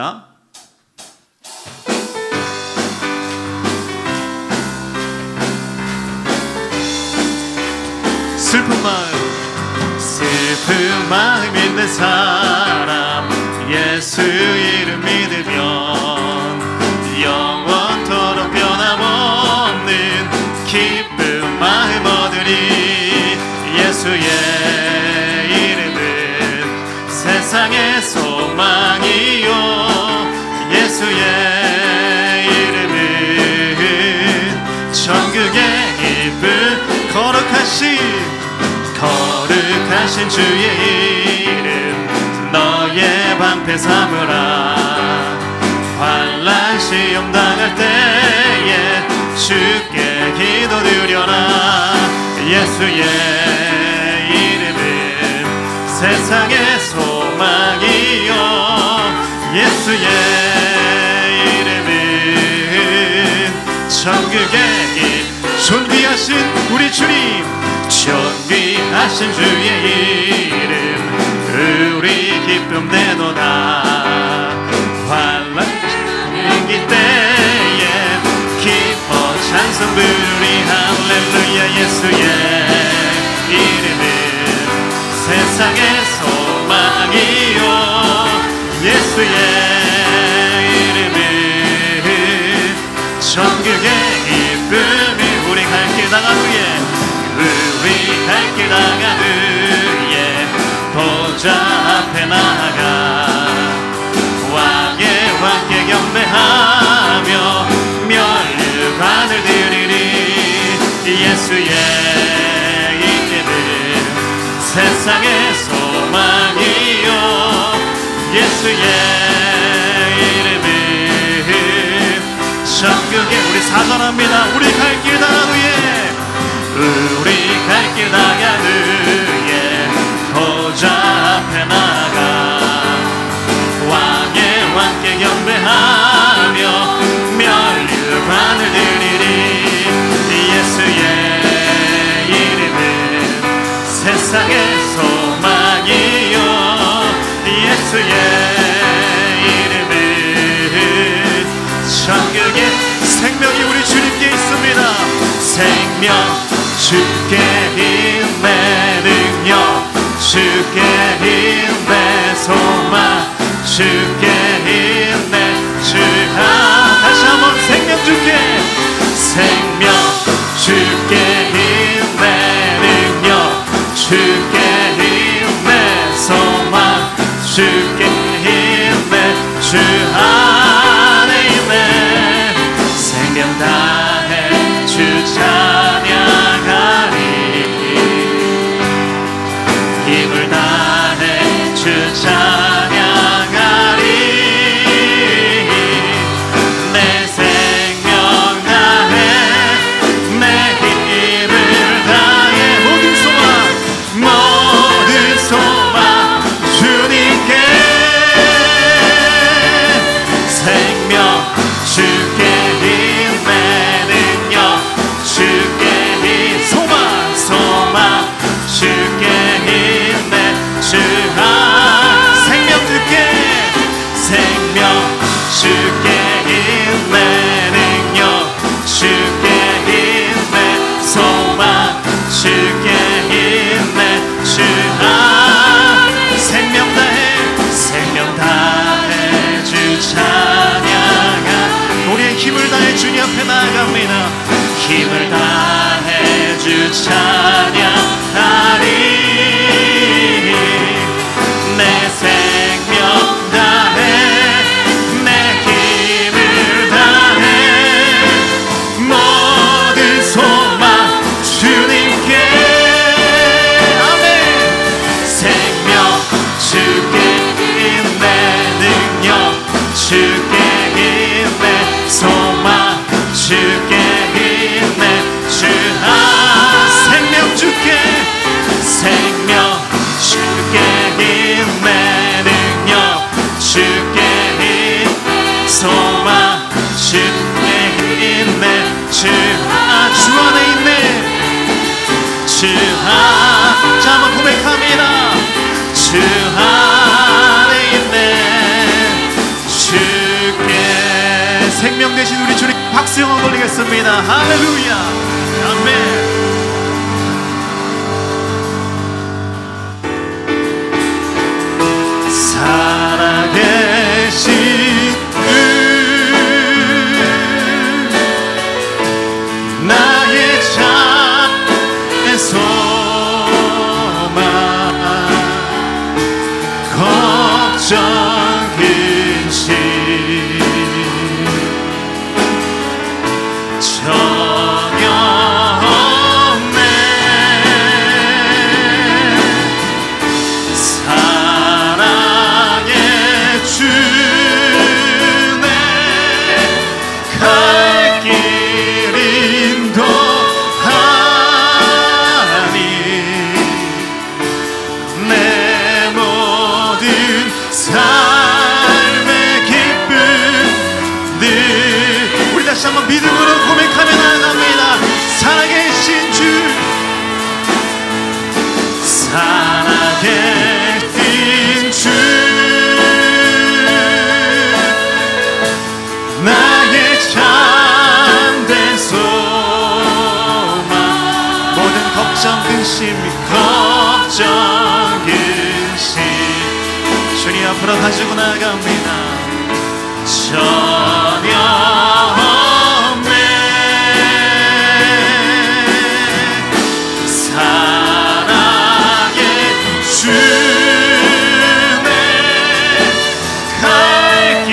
부릅니다. 슬픈 마음 있는 사람 예수 이름 믿으면 영원토록 변함없는 기쁜 마음 얻으리. 예수의 이름은 세상의 소망이요 예수의 이름은 천국의 기쁨 거룩하신 주의 이름 너의 방패 삼으라. 환난 시험 당할 때에 주께 기도드려라. 예수의 이름은 세상의 소망이요 예수의 이름은 천국의 길. 존귀하신 우리 주님 존귀하신 주의 이름 우리 기쁨 내도다. 환난 시기 때에 기뻐 찬송 부르리. 할렐루야. 예수의 이름은 세상의 소망이요 예수의 이름은 천국의 기쁨이. 우리 갈 길 나간 후에 보좌 앞에 나아가 왕의 왕께 경배하며 멸류관을 드리리. 예수의 이름은 세상의 소망이요 예수의 이름은 천국에. 우리 사전합니다. 우리 갈 길 나간 후에 보좌 앞에 나가 왕의 왕께 경배하며 멸류관을 드리리. 예수의 이름은 세상의 소망이요 예수의 이름은 천국의 생명이 우리 주님께 있습니다. 생명 주께 힘내 능력 주께 힘내 소망 주께 힘내 주하. 다시 한번 생명 주께 힘내 능력 주께 힘내 소망 주께 힘내 주 안에 있네. 생명 다해 주 찬양하리. 힘을 다해 주 찬양하리. 내 생명 다해 내 힘을 다해 모든 소망 주님께. 생명 주께 힘내 능력 주께 힘 소망 주께 힘내 주하. 생명 주께 힘내 능력 주께 힘내 소망 주께 힘내 주하. 생명 다해 주 찬양하. 우리의 힘을 다해 주님 앞에 나아갑니다. 힘을 다해 주 찬양하리. 내 생명 다해 내 힘을 다해 모든 소망 주님께. 아멘. 생명 주께 힘내 능력 주께 힘내 소망 주께 힘내 주하. 생명 주께 힘내 능력 주께 힘 소망 주께 힘내 주하. 주 안에 있네 주하. 자 한번 고백합니다. 주 안에 있네 주 생명 되신 우리 주님 박수 영광 돌리겠습니다. 할렐루야. 아멘. 살아계신 나의 자의 소망 걱정 근심 전혀 없네. 사랑의 주네 갈 길 인도하니 내 모든 삶의 기쁨 늘 우리 다시 한번 믿음으로 고백하며 나아갑니다. 살아계신 주 살아계신 주 나의 참된 소망 모든 걱정 근심 주님 앞으로 가지고 나갑니다. 전혀 없네. 사랑의 주네 갈 길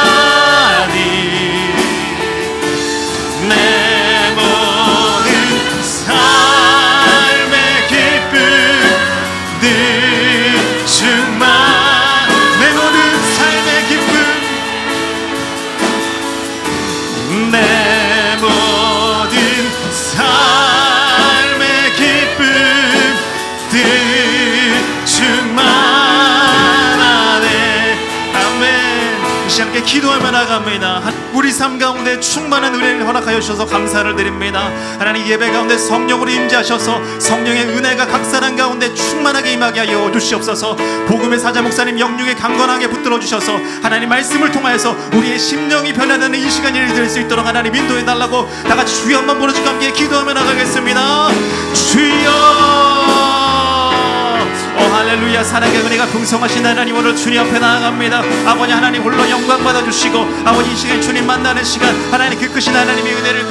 인도하니 내 모든 삶의 기쁨 늘 충만 내 모든 삶의 기쁨 내 모든 삶의 기쁨 늘 충만하네. 아멘. 이 시간 함께 기도하며 나갑니다. 우리 삶 가운데 충만한 은혜를 허락하여 주셔서 감사를 드립니다. 하나님 예배 가운데 성령으로 임재하셔서 성령의 은혜가 각 사람 가운데 충만하게 임하게 하여 주시옵소서. 복음의 사자 목사님 영육에 강건하게 붙들어 주셔서 하나님 말씀을 통하여서 우리의 심령이 변화되는 이 시간이 될 수 있도록 하나님 인도해 달라고 다 같이 주여 한번 부르시고 함께 기도하며 나가겠습니다. 주여 할렐루야. 사랑의 은혜가 풍성하신 하나님 오늘 주님 앞에 나아갑니다. 아버지 하나님 홀로 영광 받아주시고 아버지 이 시간 주님 만나는 시간 하나님 그 크신 하나님의 은혜를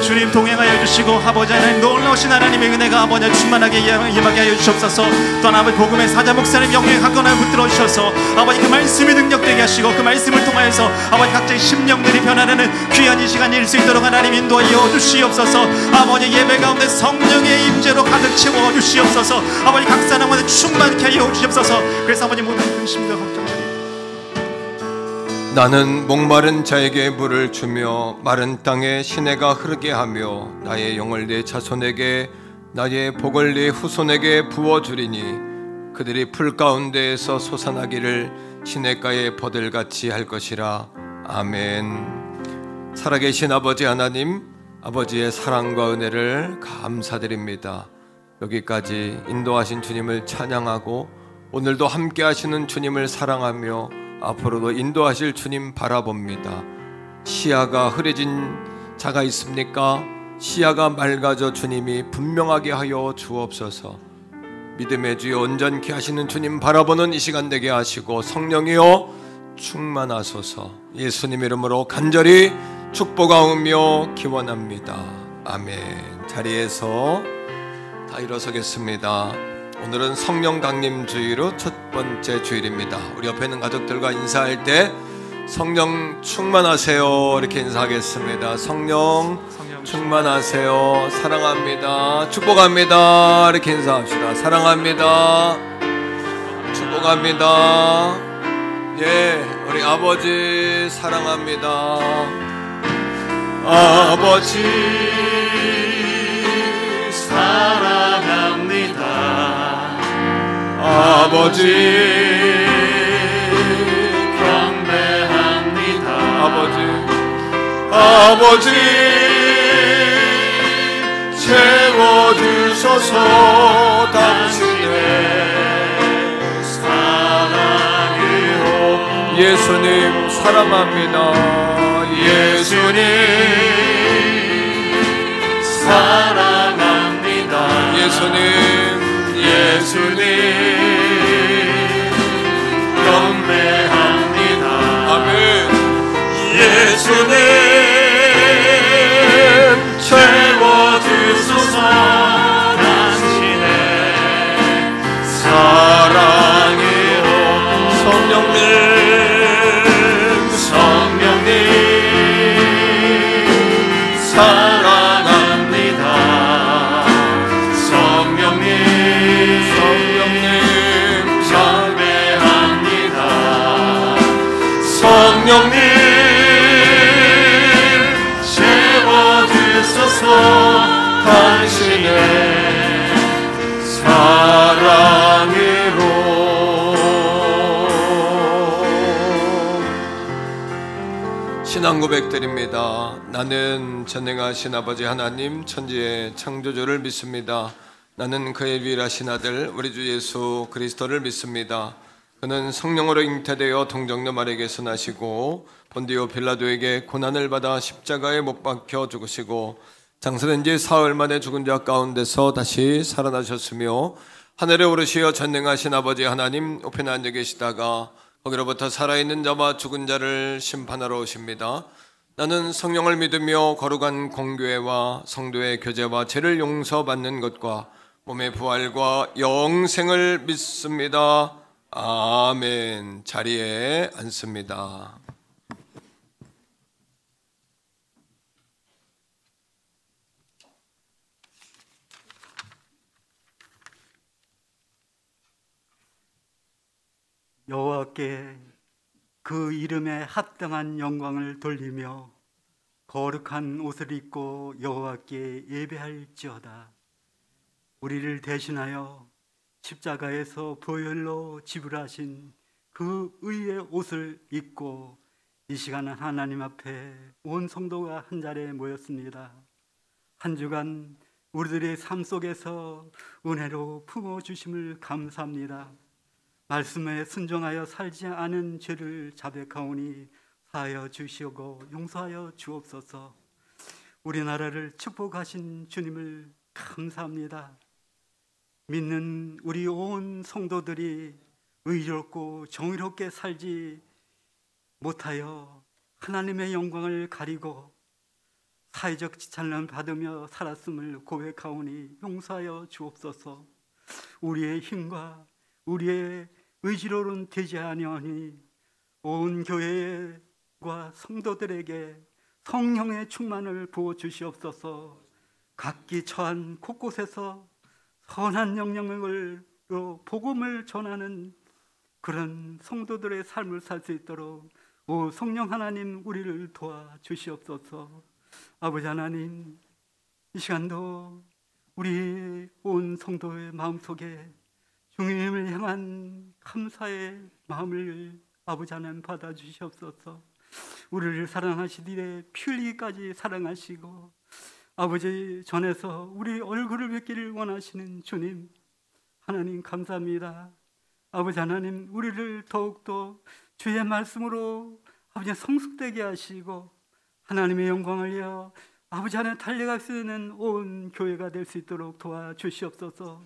주님 동행하여 주시고 아버지 하나님 놀라우신 하나님의 은혜가 아버지 충만하게 임하게 하여 주시옵소서. 또한 아버지 복음의 사자 목사님 영광에 강건하게 붙들어 주셔서 아버지 그 말씀이 능력되게 하시고 그 말씀을 통하여서 아버지 각자의 심령들이 변화되는 귀한 이 시간이 일 수 있도록 하나님 인도하여 주시옵소서. 아버지 예배 가운데 성령의 임재로 가득 채워 주시옵소서. 아버지 각 사람마다 충만케 하여 주시옵소서. 그래서 아버지 모든 근심과 걱정들이 나는 목마른 자에게 물을 주며 마른 땅에 시내가 흐르게 하며 나의 영을 내 자손에게 나의 복을 내 후손에게 부어주리니 그들이 풀 가운데에서 솟아나기를 시냇가의 버들같이 할 것이라. 아멘. 살아계신 아버지 하나님, 아버지의 사랑과 은혜를 감사드립니다. 여기까지 인도하신 주님을 찬양하고 오늘도 함께 하시는 주님을 사랑하며 앞으로도 인도하실 주님 바라봅니다. 시야가 흐려진 자가 있습니까? 시야가 맑아져 주님이 분명하게 하여 주옵소서. 믿음의 주여 온전케 하시는 주님 바라보는 이 시간 되게 하시고 성령이여 충만하소서. 예수님 이름으로 간절히 축복하오며 기원합니다. 아멘. 자리에서 다 일어서겠습니다. 오늘은 성령 강림 주일로 첫 번째 주일입니다. 우리 옆에 있는 가족들과 인사할 때 성령 충만하세요 이렇게 인사하겠습니다. 성령 충만하세요. 사랑합니다. 축복합니다. 이렇게 인사합시다. 사랑합니다. 축복합니다. 예, 우리 아버지 사랑합니다. 아버지 사랑합니다. 아버지 경배합니다. 아버지 채워주소서. 예수님 사랑합니다. 예수님 사랑합니다. 예수님 경배합니다. 아멘. 예수님 채워주소서. 당신의 사랑으로 성령님 사랑합니다. 성령님 경배합니다. 성령님 채워주소서. 당신의 사랑으로. 신앙 고백드립니다. 나는 전능하신 아버지 하나님 천지의 창조주를 믿습니다. 나는 그의 유일하신 아들 우리 주 예수 그리스도를 믿습니다. 그는 성령으로 잉태되어 동정녀 마리아에게서 나시고 본디오 빌라도에게 고난을 받아 십자가에 못 박혀 죽으시고 장사된 지 사흘 만에 죽은 자 가운데서 다시 살아나셨으며 하늘에 오르시어 전능하신 아버지 하나님 우편에 앉아 계시다가 거기로부터 살아있는 자와 죽은 자를 심판하러 오십니다. 나는 성령을 믿으며 거룩한 공교회와 성도의 교제와 죄를 용서받는 것과 몸의 부활과 영생을 믿습니다. 아멘. 자리에 앉습니다. 여호와께 그 이름에 합당한 영광을 돌리며 거룩한 옷을 입고 여호와께 예배할지어다. 우리를 대신하여 십자가에서 보혈로 지불하신 그 의의 옷을 입고 이 시간은 하나님 앞에 온 성도가 한 자리에 모였습니다. 한 주간 우리들의 삶 속에서 은혜로 품어주심을 감사합니다. 말씀에 순종하여 살지 않은 죄를 자백하오니 사하여 주시고 용서하여 주옵소서. 우리나라를 축복하신 주님을 감사합니다. 믿는 우리 온 성도들이 의롭고 정의롭게 살지 못하여 하나님의 영광을 가리고 사회적 지탄을 받으며 살았음을 고백하오니 용서하여 주옵소서. 우리의 힘과 우리의 의지로는 되지 아니하니 온 교회와 성도들에게 성령의 충만을 부어 주시옵소서. 각기 처한 곳곳에서 선한 영향으로 복음을 전하는 그런 성도들의 삶을 살 수 있도록 오 성령 하나님 우리를 도와 주시옵소서. 아버지 하나님, 이 시간도 우리 온 성도의 마음속에 주님을 향한 감사의 마음을 아버지 하나님 받아주시옵소서. 우리를 사랑하시기에 피 흘리기까지 사랑하시고 아버지 전에서 우리 얼굴을 뵙기를 원하시는 주님 하나님 감사합니다. 아버지 하나님, 우리를 더욱더 주의 말씀으로 아버지 성숙되게 하시고 하나님의 영광을 위하여 아버지 하나님 달려갈 수 있는 온 교회가 될 수 있도록 도와주시옵소서.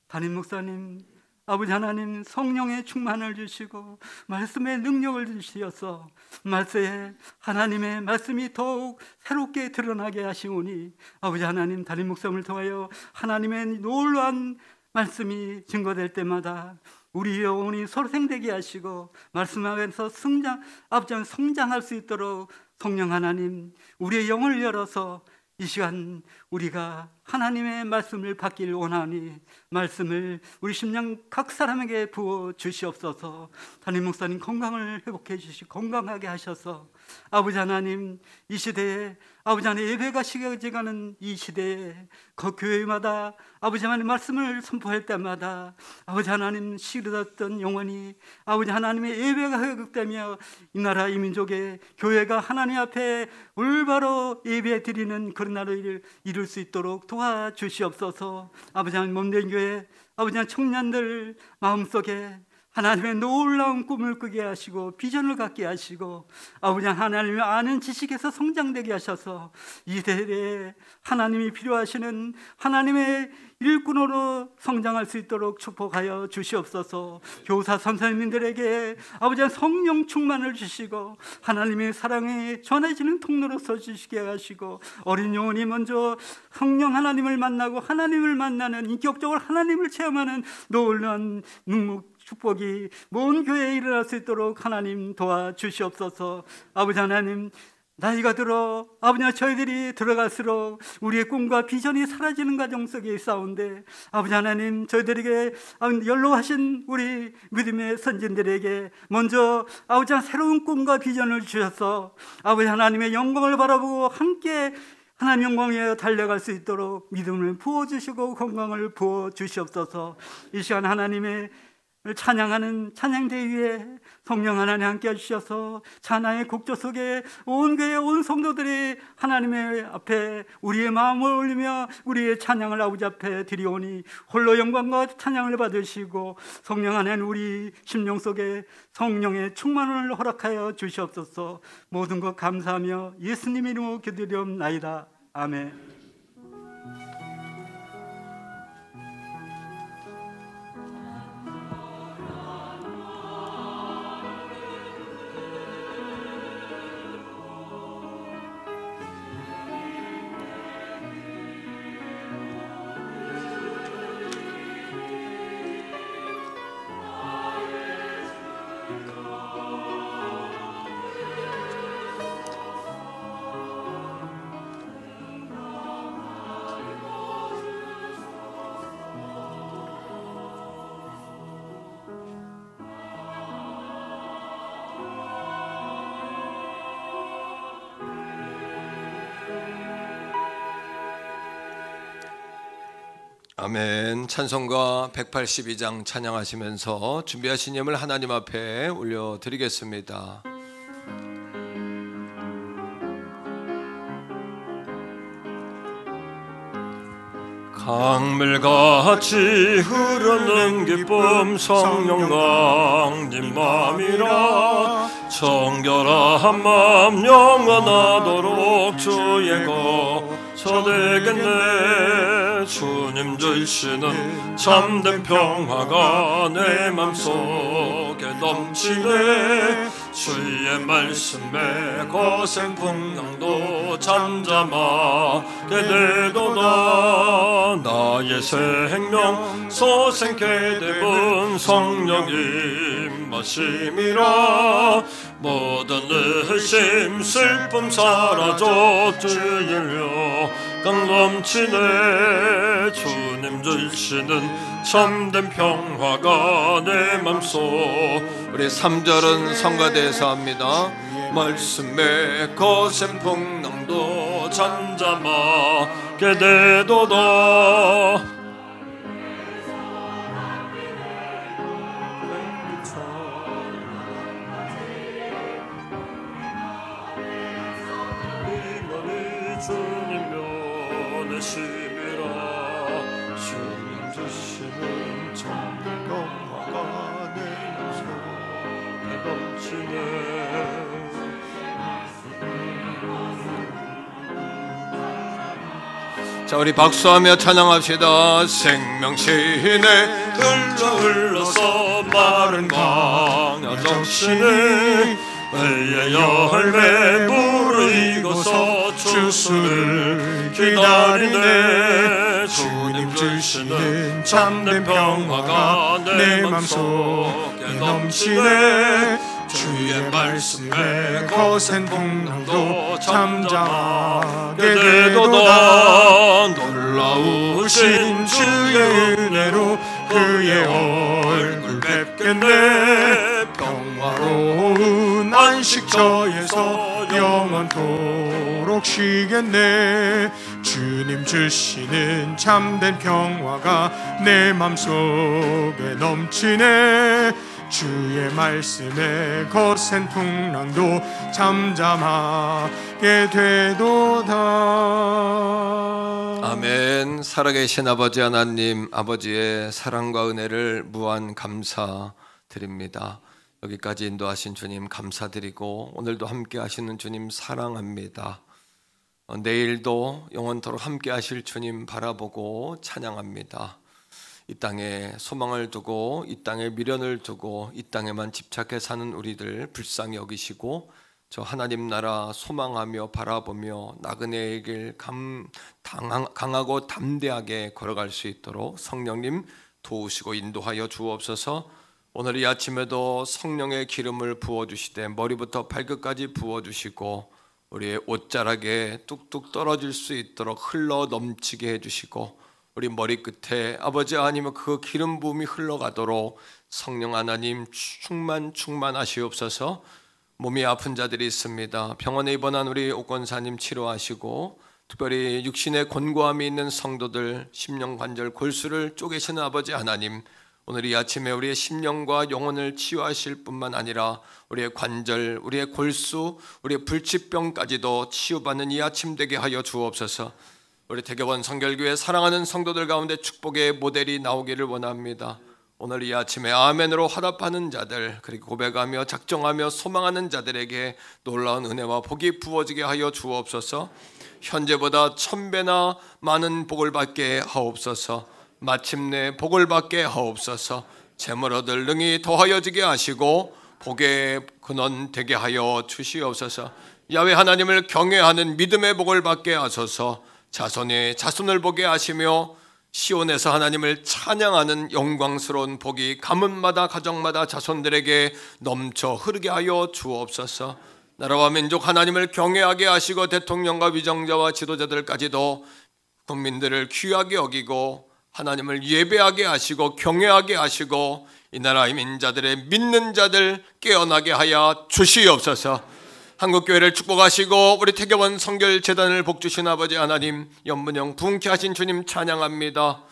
담임 목사님, 아버지 하나님 성령의 충만을 주시고 말씀의 능력을 주시어서 말씀에 하나님의 말씀이 더욱 새롭게 드러나게 하시오니 아버지 하나님 담임 목사님을 통하여 하나님의 놀라운 말씀이 증거될 때마다 우리 영혼이 소생되게 하시고 말씀 안에서 성장할 수 있도록 성령 하나님 우리의 영을 열어서 이 시간 우리가 하나님의 말씀을 받기를 원하니 말씀을 우리 심령 각 사람에게 부어 주시옵소서. 담임 목사님 건강을 회복해 주시고 건강하게 하셔서 아버지 하나님 이 시대에 아버지 하나님 예배가 시켜져가는 이 시대에 그 교회마다 아버지 하나님 말씀을 선포할 때마다 아버지 하나님 시들었던 영혼이 아버지 하나님의 예배가 회복되며 이 나라 이 민족의 교회가 하나님 앞에 올바로 예배 드리는 그런 날을 이룰 수 있도록 도와주시옵소서. 아버지 하나님 몸된 교회 아버지 하나님 청년들 마음속에 하나님의 놀라운 꿈을 꾸게 하시고 비전을 갖게 하시고 아버지 하나님의 아는 지식에서 성장되게 하셔서 이 세대에 하나님이 필요하시는 하나님의 일꾼으로 성장할 수 있도록 축복하여 주시옵소서. 교사 선생님들에게 아버지 성령 충만을 주시고 하나님의 사랑에 전해지는 통로로서 주시게 하시고 어린 영혼이 먼저 성령 하나님을 만나고 하나님을 만나는 인격적으로 하나님을 체험하는 놀라운 축복이 먼 교회에 일어날 수 있도록 하나님 도와주시옵소서. 아버지 하나님, 나이가 들어 아버지 저희들이 들어갈수록 우리의 꿈과 비전이 사라지는 가정 속에 있사온데 아버지 하나님, 저희들에게 연로하신 우리 믿음의 선진들에게 먼저 아버지 새로운 꿈과 비전을 주셔서 아버지 하나님의 영광을 바라보고 함께 하나님 영광에 달려갈 수 있도록 믿음을 부어주시고 건강을 부어주시옵소서. 이 시간 하나님의 찬양하는 찬양대 위에 성령 하나님 함께 해주셔서 찬양의 곡조 속에 온 교회 온 성도들이 하나님의 앞에 우리의 마음을 올리며 우리의 찬양을 아버지 앞에 드리오니 홀로 영광과 찬양을 받으시고 성령 하나님 우리 심령 속에 성령의 충만을 허락하여 주시옵소서. 모든 것 감사하며 예수님 이름으로 기도드리옵나이다. 아멘. 아멘. 찬송가 182장 찬양하시면서 준비하신 예물 하나님 앞에 올려드리겠습니다. 강물같이 흐르는 기쁨 성령 낭님 맘이라 정결한 맘 영원하도록 주의 거처되겠네. 주님 주시는 참된 평화가 내 맘속에 넘치네. 주의 말씀에 거센 풍랑도 잠잠하게 되도다. 나의 생명 소생케 되본 성령 임하심이라. 모든 의심 슬픔 사라져 주의 강 넘치네. 주님 주시는 참된 평화가 내 맘속. 우리 3절은 성가대에서 합니다. 말씀에 거센 풍랑도 잠잠하게 되도다. 주님 주시는 참된 평화가 내 맘속에 넘치네. 자, 우리 박수하며 찬양합시다. 생명신에 흘러서 마른 강야 정신에 의의 열매 무르익어서 주수를 기다리네. 주님 주시는 참된 평화가 내 맘속에 넘치네. 주의 말씀에 거센 풍랑도 잠잠하게 되도다. 놀라우신 주의 은혜로 그의 얼굴 뵙겠네. 평화로운 안식처에서 영원토록 쉬겠네. 주님 주시는 참된 평화가 내 맘속에 넘치네. 주의 말씀에 거센 풍랑도 잠잠하게 되도다. 아멘. 살아계신 아버지 하나님, 아버지의 사랑과 은혜를 무한 감사 드립니다. 여기까지 인도하신 주님 감사드리고 오늘도 함께 하시는 주님 사랑합니다. 내일도 영원토록 함께 하실 주님 바라보고 찬양합니다. 이 땅에 소망을 두고 이 땅에 미련을 두고 이 땅에만 집착해 사는 우리들 불쌍히 여기시고 저 하나님 나라 소망하며 바라보며 나그네의 길 강하고 담대하게 걸어갈 수 있도록 성령님 도우시고 인도하여 주옵소서. 오늘 이 아침에도 성령의 기름을 부어주시되 머리부터 발끝까지 부어주시고 우리의 옷자락에 뚝뚝 떨어질 수 있도록 흘러 넘치게 해주시고 우리 머리끝에 아버지 아니면 그 기름 부음이 흘러가도록 성령 하나님 충만하시옵소서. 몸이 아픈 자들이 있습니다. 병원에 입원한 우리 옥권사님 치료하시고 특별히 육신에 곤고함이 있는 성도들 심령관절 골수를 쪼개시는 아버지 하나님 오늘 이 아침에 우리의 심령과 영혼을 치유하실 뿐만 아니라 우리의 관절, 우리의 골수, 우리의 불치병까지도 치유받는 이 아침 되게 하여 주옵소서. 우리 대교원 성결교회 사랑하는 성도들 가운데 축복의 모델이 나오기를 원합니다. 오늘 이 아침에 아멘으로 화답하는 자들 그리고 고백하며 작정하며 소망하는 자들에게 놀라운 은혜와 복이 부어지게 하여 주옵소서. 현재보다 1000배나 많은 복을 받게 하옵소서. 마침내 복을 받게 하옵소서. 재물 얻을 능히 더하여지게 하시고 복의 근원 되게 하여 주시옵소서. 야훼 하나님을 경외하는 믿음의 복을 받게 하소서. 자손의 자손을 보게 하시며 시온에서 하나님을 찬양하는 영광스러운 복이 가문마다 가정마다 자손들에게 넘쳐 흐르게 하여 주옵소서. 나라와 민족 하나님을 경외하게 하시고 대통령과 위정자와 지도자들까지도 국민들을 귀하게 여기고 하나님을 예배하게 하시고 경외하게 하시고 이 나라의 민자들의 믿는 자들 깨어나게 하여 주시옵소서. 한국교회를 축복하시고 우리 태교원 성결재단을 복주신 아버지 하나님 연문형 부흥케 하신 주님 찬양합니다.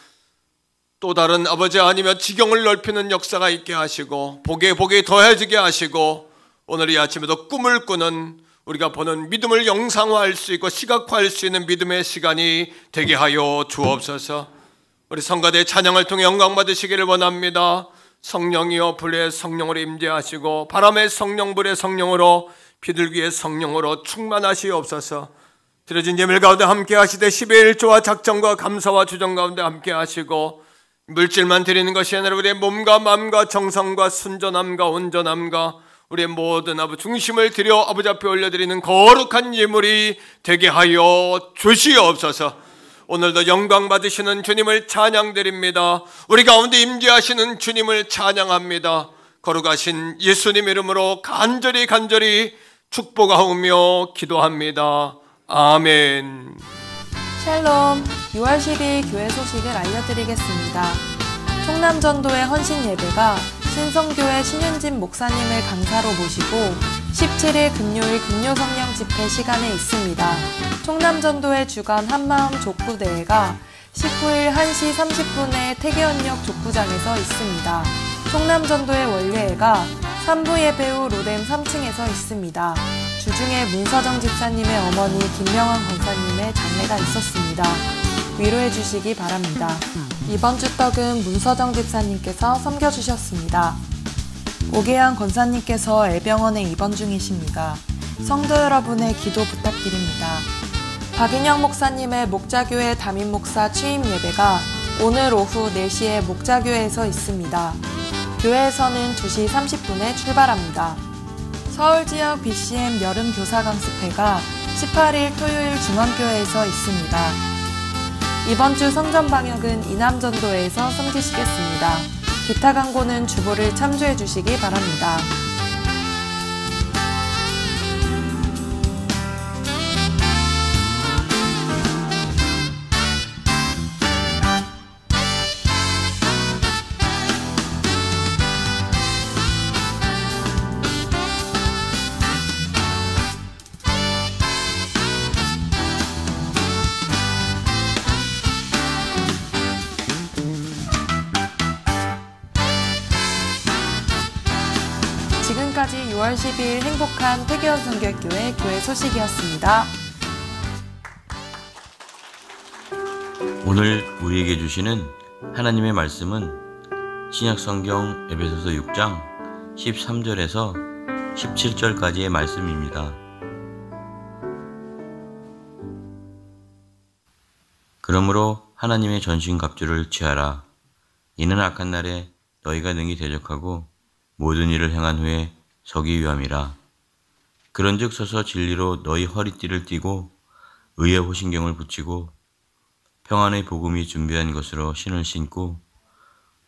또 다른 아버지 아니며 지경을 넓히는 역사가 있게 하시고 복에 더해지게 하시고 오늘 이 아침에도 꿈을 꾸는 우리가 보는 믿음을 영상화할 수 있고 시각화할 수 있는 믿음의 시간이 되게 하여 주옵소서. 우리 성가대 찬양을 통해 영광 받으시기를 원합니다. 성령이여 불의 성령으로 임재하시고 바람의 성령 불의 성령으로 비둘기의 성령으로 충만하시옵소서. 드려진 예물 가운데 함께 하시되 10의 1조와 작정과 감사와 주정 가운데 함께 하시고 물질만 드리는 것이 아니라 우리의 몸과 마음과 정성과 순전함과 온전함과 우리의 모든 중심을 드려 아버지 앞에 올려드리는 거룩한 예물이 되게 하여 주시옵소서. 오늘도 영광 받으시는 주님을 찬양드립니다. 우리 가운데 임재하시는 주님을 찬양합니다. 거룩하신 예수님 이름으로 간절히 축복하오며 기도합니다. 아멘. 샬롬. 6월 10일 교회 소식을 알려드리겠습니다. 총남전도의 헌신 예배가 신성교회 신윤진 목사님을 강사로 모시고 17일 금요일 금요성령 집회 시간에 있습니다. 총남전도의 주간 한마음 족구대회가 19일 1시 30분에 태계원역 족구장에서 있습니다. 총남전도의 원례회가 3부 예배 후 로뎀 3층에서 있습니다. 주중에 문서정 집사님의 어머니 김명환 권사님의 장례가 있었습니다. 위로해 주시기 바랍니다. 이번 주 떡은 문서정 집사님께서 섬겨주셨습니다. 오계환 권사님께서 애병원에 입원 중이십니다. 성도 여러분의 기도 부탁드립니다. 박인영 목사님의 목자교회 담임목사 취임 예배가 오늘 오후 4시에 목자교회에서 있습니다. 교회에서는 2시 30분에 출발합니다. 서울지역 BCM 여름교사강습회가 18일 토요일 중앙교회에서 있습니다. 이번 주 성전방역은 이남전도회에서 섬기시겠습니다. 기타 광고는 주보를 참조해 주시기 바랍니다. 지금까지 6월 10일 행복한 태계원 성결교회 교회 소식이었습니다. 오늘 우리에게 주시는 하나님의 말씀은 신약성경 에베소서 6장 13절에서 17절까지의 말씀입니다. 그러므로 하나님의 전신갑주를 취하라. 이는 악한 날에 너희가 능히 대적하고 모든 일을 행한 후에 서기 위함이라. 그런즉 서서 진리로 너희 허리띠를 띠고 의의 호신경을 붙이고 평안의 복음이 준비한 것으로 신을 신고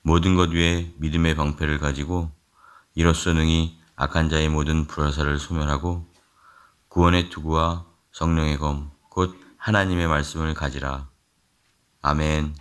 모든 것 위에 믿음의 방패를 가지고 이로써 능히 악한 자의 모든 불화살을 소멸하고 구원의 투구와 성령의 검 곧 하나님의 말씀을 가지라. 아멘.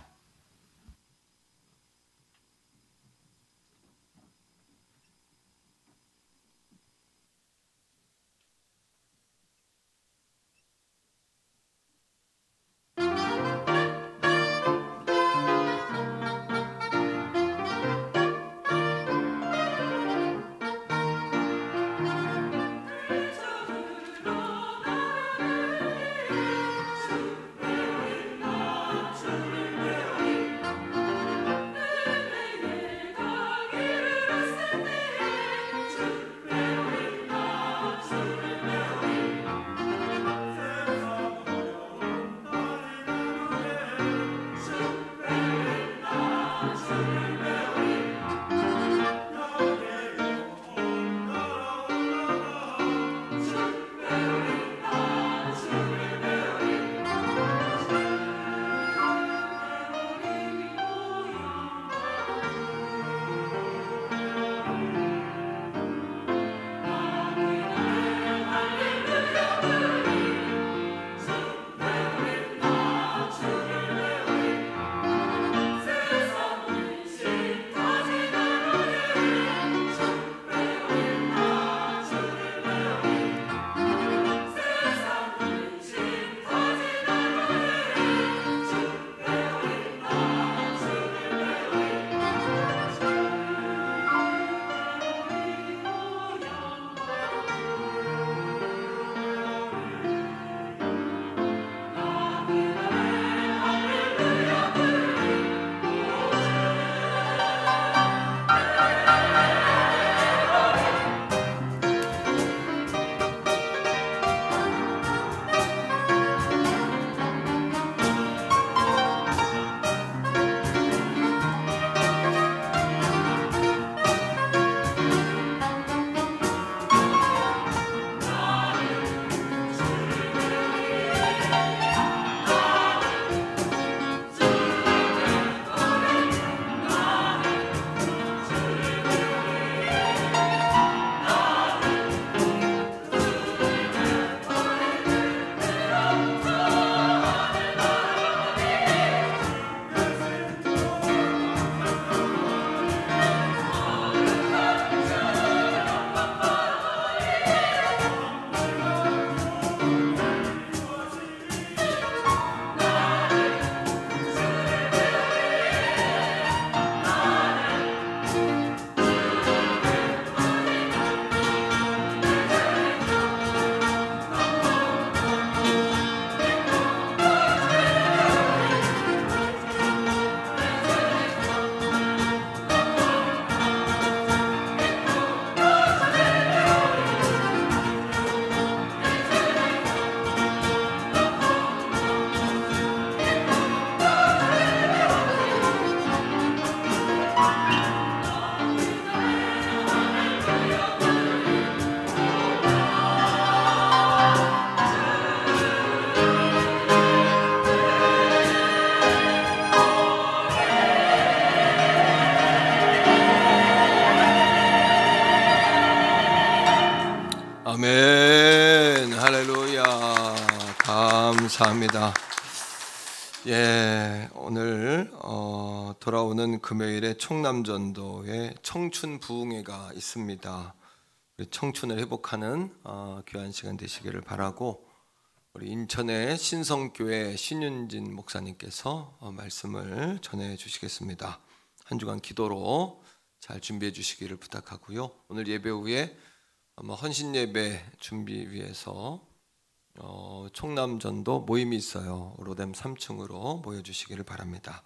아멘. 할렐루야. 감사합니다. 예, 오늘 돌아오는 금요일에 충남전도에 청춘 부흥회가 있습니다. 우리 청춘을 회복하는 귀한 시간 되시기를 바라고, 우리 인천의 신성교회 신윤진 목사님께서 말씀을 전해 주시겠습니다. 한 주간 기도로 잘 준비해 주시기를 부탁하고요. 오늘 예배 후에 헌신 예배 준비 위해서 충남전도 모임이 있어요. 로뎀 3층으로 모여주시기를 바랍니다.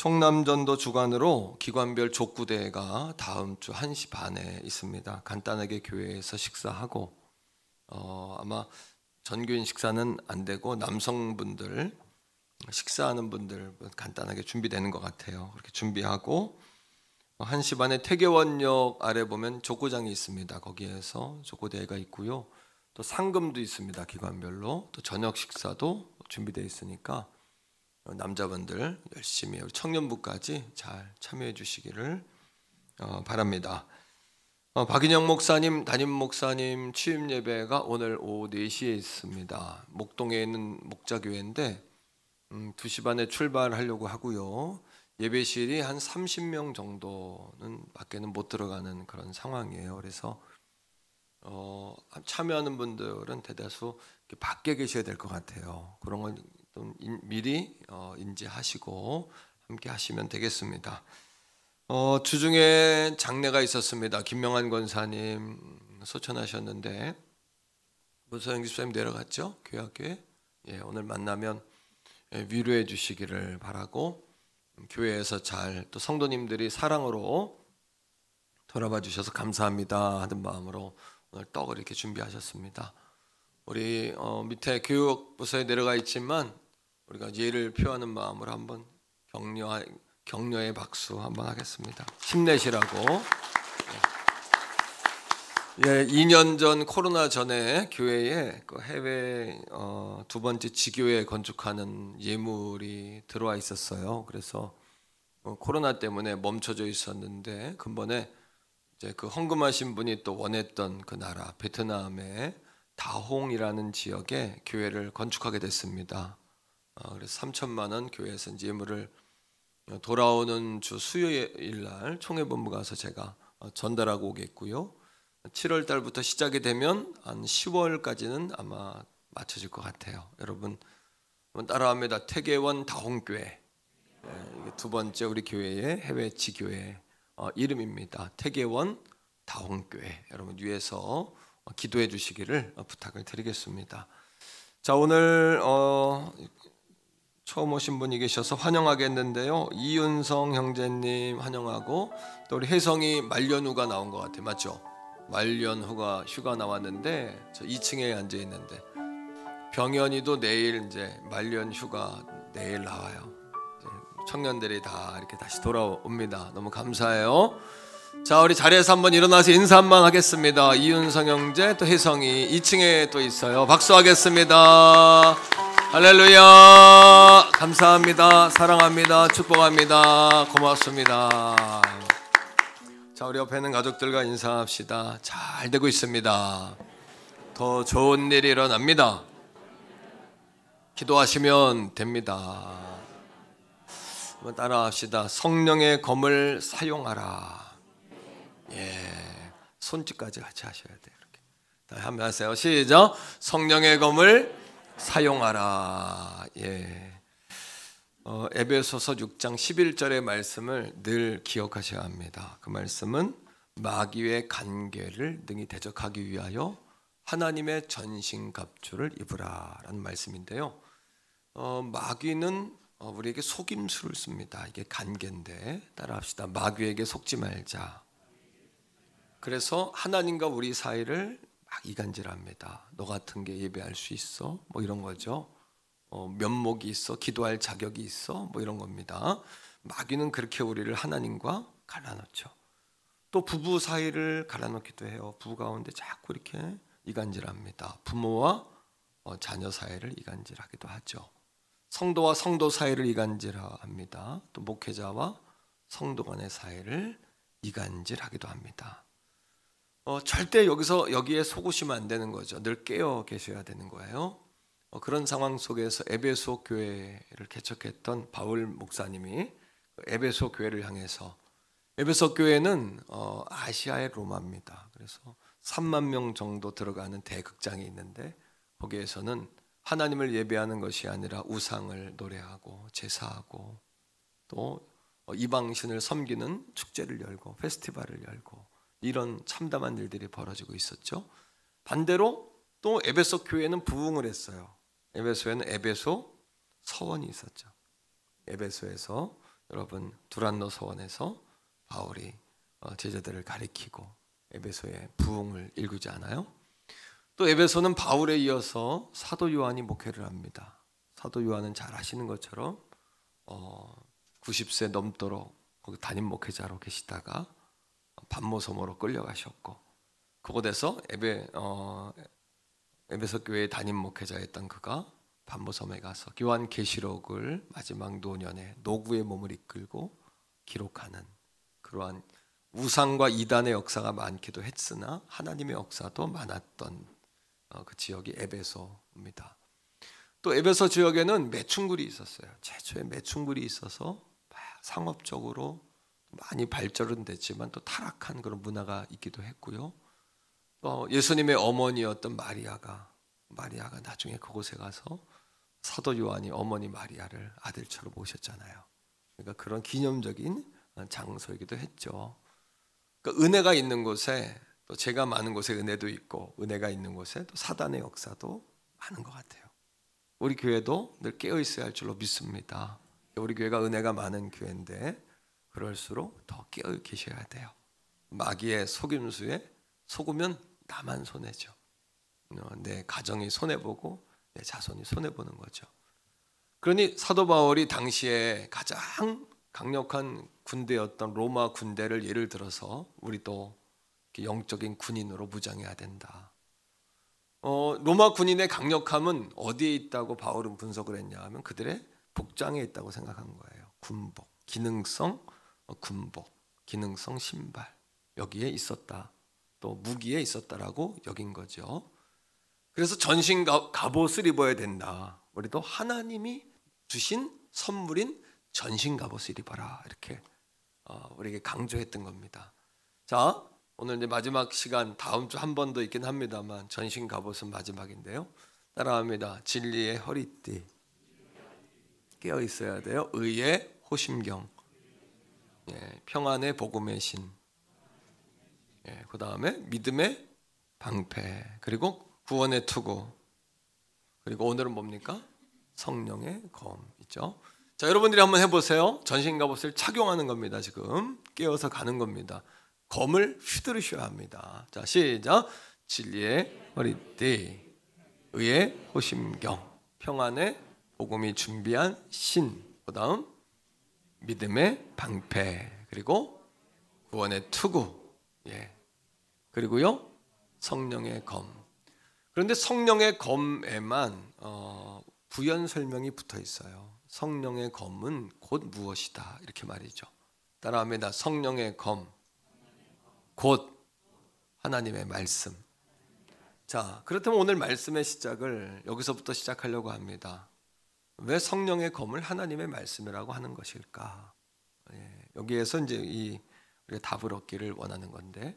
총남전도 주관으로 기관별 족구대회가 다음 주 1시 반에 있습니다. 간단하게 교회에서 식사하고 아마 전교인 식사는 안 되고 남성분들 식사하는 분들 간단하게 준비되는 것 같아요. 그렇게 준비하고 1시 반에 태계원역 아래 보면 족구장이 있습니다. 거기에서 족구대회가 있고요. 또 상금도 있습니다. 기관별로. 또 저녁 식사도 준비되어 있으니까 남자분들 열심히 우리 청년부까지 잘 참여해 주시기를 바랍니다. 박인영 목사님, 담임 목사님 취임 예배가 오늘 오후 4시에 있습니다. 목동에 있는 목자교회인데 2시 반에 출발하려고 하고요. 예배실이 한 30명 정도는 밖에는 못 들어가는 그런 상황이에요. 그래서 참여하는 분들은 대다수 밖에 계셔야 될 것 같아요. 그런 건 좀 미리 인지하시고 함께 하시면 되겠습니다. 주중에 장례가 있었습니다. 김명환 권사님 소천하셨는데 문서영 집사님 내려갔죠? 교회학교에. 예, 오늘 만나면 위로해 주시기를 바라고 교회에서 잘 또 성도님들이 사랑으로 돌아봐 주셔서 감사합니다 하는 마음으로 오늘 떡을 이렇게 준비하셨습니다. 우리 밑에 교육부서에 내려가 있지만 우리가 예를 표하는 마음으로 한번 격려의 박수 한번 하겠습니다. 힘내시라고. 예, 2년 전 코로나 전에 교회에 그 해외 두 번째 지교회 건축하는 예물이 들어와 있었어요. 그래서 코로나 때문에 멈춰져 있었는데 근본에 이제 그 헌금하신 분이 또 원했던 그 나라 베트남의 다홍이라는 지역에 교회를 건축하게 됐습니다. 그래서 3천만 원 교회에서 이제 예물을 돌아오는 주 수요일 날 총회본부 가서 제가 전달하고 오겠고요. 7월 달부터 시작이 되면 한 10월까지는 아마 맞춰질 것 같아요. 여러분 따라합니다. 태계원 다홍교회. 이게 두 번째 우리 교회의 해외 지교회 이름입니다. 태계원 다홍교회. 여러분 위에서 기도해 주시기를 부탁을 드리겠습니다. 자, 오늘 처음 오신 분이 계셔서 환영하겠는데요. 이윤성 형제님 환영하고 또 우리 혜성이 말년후가 나온 것 같아요. 맞죠? 말년후가 휴가 나왔는데 저 2층에 앉아 있는데 병현이도 내일 이제 말년휴가 내일 나와요. 이제 청년들이 다 이렇게 다시 돌아옵니다. 너무 감사해요. 자, 우리 자리에서 한번 일어나서 인사 한번 하겠습니다. 이윤성 형제 또 혜성이 2층에 또 있어요. 박수하겠습니다. 할렐루야. 감사합니다. 사랑합니다. 축복합니다. 고맙습니다. 자, 우리 옆에 있는 가족들과 인사합시다. 잘 되고 있습니다. 더 좋은 일이 일어납니다. 기도하시면 됩니다. 한번 따라합시다. 성령의 검을 사용하라. 예, 손짓까지 같이 하셔야 돼요. 이렇게 한번 하세요. 시작. 성령의 검을 사용하라. 예. 에베소서 6장 11절의 말씀을 늘 기억하셔야 합니다. 그 말씀은 마귀의 간계를 능히 대적하기 위하여 하나님의 전신갑주를 입으라라는 말씀인데요. 마귀는 우리에게 속임수를 씁니다. 이게 간계인데 따라합시다. 마귀에게 속지 말자. 그래서 하나님과 우리 사이를 막 이간질합니다. 너 같은 게 예배할 수 있어? 뭐 이런 거죠. 면목이 있어? 기도할 자격이 있어? 뭐 이런 겁니다. 마귀는 그렇게 우리를 하나님과 갈라놓죠. 또 부부 사이를 갈라놓기도 해요. 부부 가운데 자꾸 이렇게 이간질합니다. 부모와 자녀 사이를 이간질하기도 하죠. 성도와 성도 사이를 이간질합니다. 또 목회자와 성도 간의 사이를 이간질하기도 합니다. 절대 여기에 속으시면 안 되는 거죠. 늘 깨어 계셔야 되는 거예요. 그런 상황 속에서 에베소 교회를 개척했던 바울 목사님이 에베소 교회를 향해서 에베소 교회는 아시아의 로마입니다. 그래서 3만 명 정도 들어가는 대극장이 있는데 거기에서는 하나님을 예배하는 것이 아니라 우상을 노래하고 제사하고 또 이방신을 섬기는 축제를 열고 페스티벌을 열고 이런 참담한 일들이 벌어지고 있었죠. 반대로 또 에베소 교회는 부흥을 했어요. 에베소에는 에베소 서원이 있었죠. 에베소에서 여러분 두란노 서원에서 바울이 제자들을 가리키고 에베소의 부흥을 일구지 않아요? 또 에베소는 바울에 이어서 사도 요한이 목회를 합니다. 사도 요한은 잘 아시는 것처럼 90세 넘도록 거기 담임 목회자로 계시다가 반모섬으로 끌려가셨고 그곳에서 에베소 교회의 담임 목회자였던 그가 반모섬에 가서 요한계시록을 마지막 노년에 노구의 몸을 이끌고 기록하는 그러한 우상과 이단의 역사가 많기도 했으나 하나님의 역사도 많았던 그 지역이 에베소입니다. 또 에베소 지역에는 매춘굴이 있었어요. 최초의 매춘굴이 있어서 상업적으로 많이 발전은 됐지만 또 타락한 그런 문화가 있기도 했고요. 또 예수님의 어머니였던 마리아가 나중에 그곳에 가서 사도 요한이 어머니 마리아를 아들처럼 모셨잖아요. 그러니까 그런 기념적인 장소이기도 했죠. 그러니까 은혜가 있는 곳에 또 죄가 많은 곳에 은혜도 있고 은혜가 있는 곳에 또 사단의 역사도 많은 것 같아요. 우리 교회도 늘 깨어 있어야 할 줄로 믿습니다. 우리 교회가 은혜가 많은 교회인데 그럴수록 더 깨어 계셔야 돼요. 마귀의 속임수에 속으면 나만 손해죠. 내 가정이 손해보고 내 자손이 손해보는 거죠. 그러니 사도 바울이 당시에 가장 강력한 군대였던 로마 군대를 예를 들어서 우리도 영적인 군인으로 무장해야 된다. 로마 군인의 강력함은 어디에 있다고 바울은 분석을 했냐 하면 그들의 복장에 있다고 생각한 거예요. 군복, 기능성 군복, 기능성 신발 여기에 있었다. 또 무기에 있었다라고 여긴 거죠. 그래서 전신 갑옷을 입어야 된다. 우리도 하나님이 주신 선물인 전신 갑옷을 입어라 이렇게 우리에게 강조했던 겁니다. 자, 오늘 이제 마지막 시간 다음 주 한 번 더 있긴 합니다만 전신 갑옷은 마지막인데요. 따라합니다. 진리의 허리띠 깨어 있어야 돼요. 의의 호심경, 평안의 복음의 신, 그 다음에 믿음의 방패, 그리고 구원의 투구, 그리고 오늘은 뭡니까? 성령의 검 있죠. 자, 여러분들이 한번 해보세요. 전신 갑옷을 착용하는 겁니다. 지금 깨어서 가는 겁니다. 검을 휘두르셔야 합니다. 자, 시작. 진리의 허리띠, 의의 호심경, 평안의 복음이 준비한 신, 그 다음 믿음의 방패, 그리고 구원의 투구, 그리고요 성령의 검. 그런데 성령의 검에만 부연 설명이 붙어 있어요. 성령의 검은 곧 무엇이다 이렇게 말이죠. 따라합니다. 성령의 검 곧 하나님의 말씀. 자, 그렇다면 오늘 말씀의 시작을 여기서부터 시작하려고 합니다. 왜 성령의 검을 하나님의 말씀이라고 하는 것일까? 여기에서 이제 우리가 답을 얻기를 원하는 건데,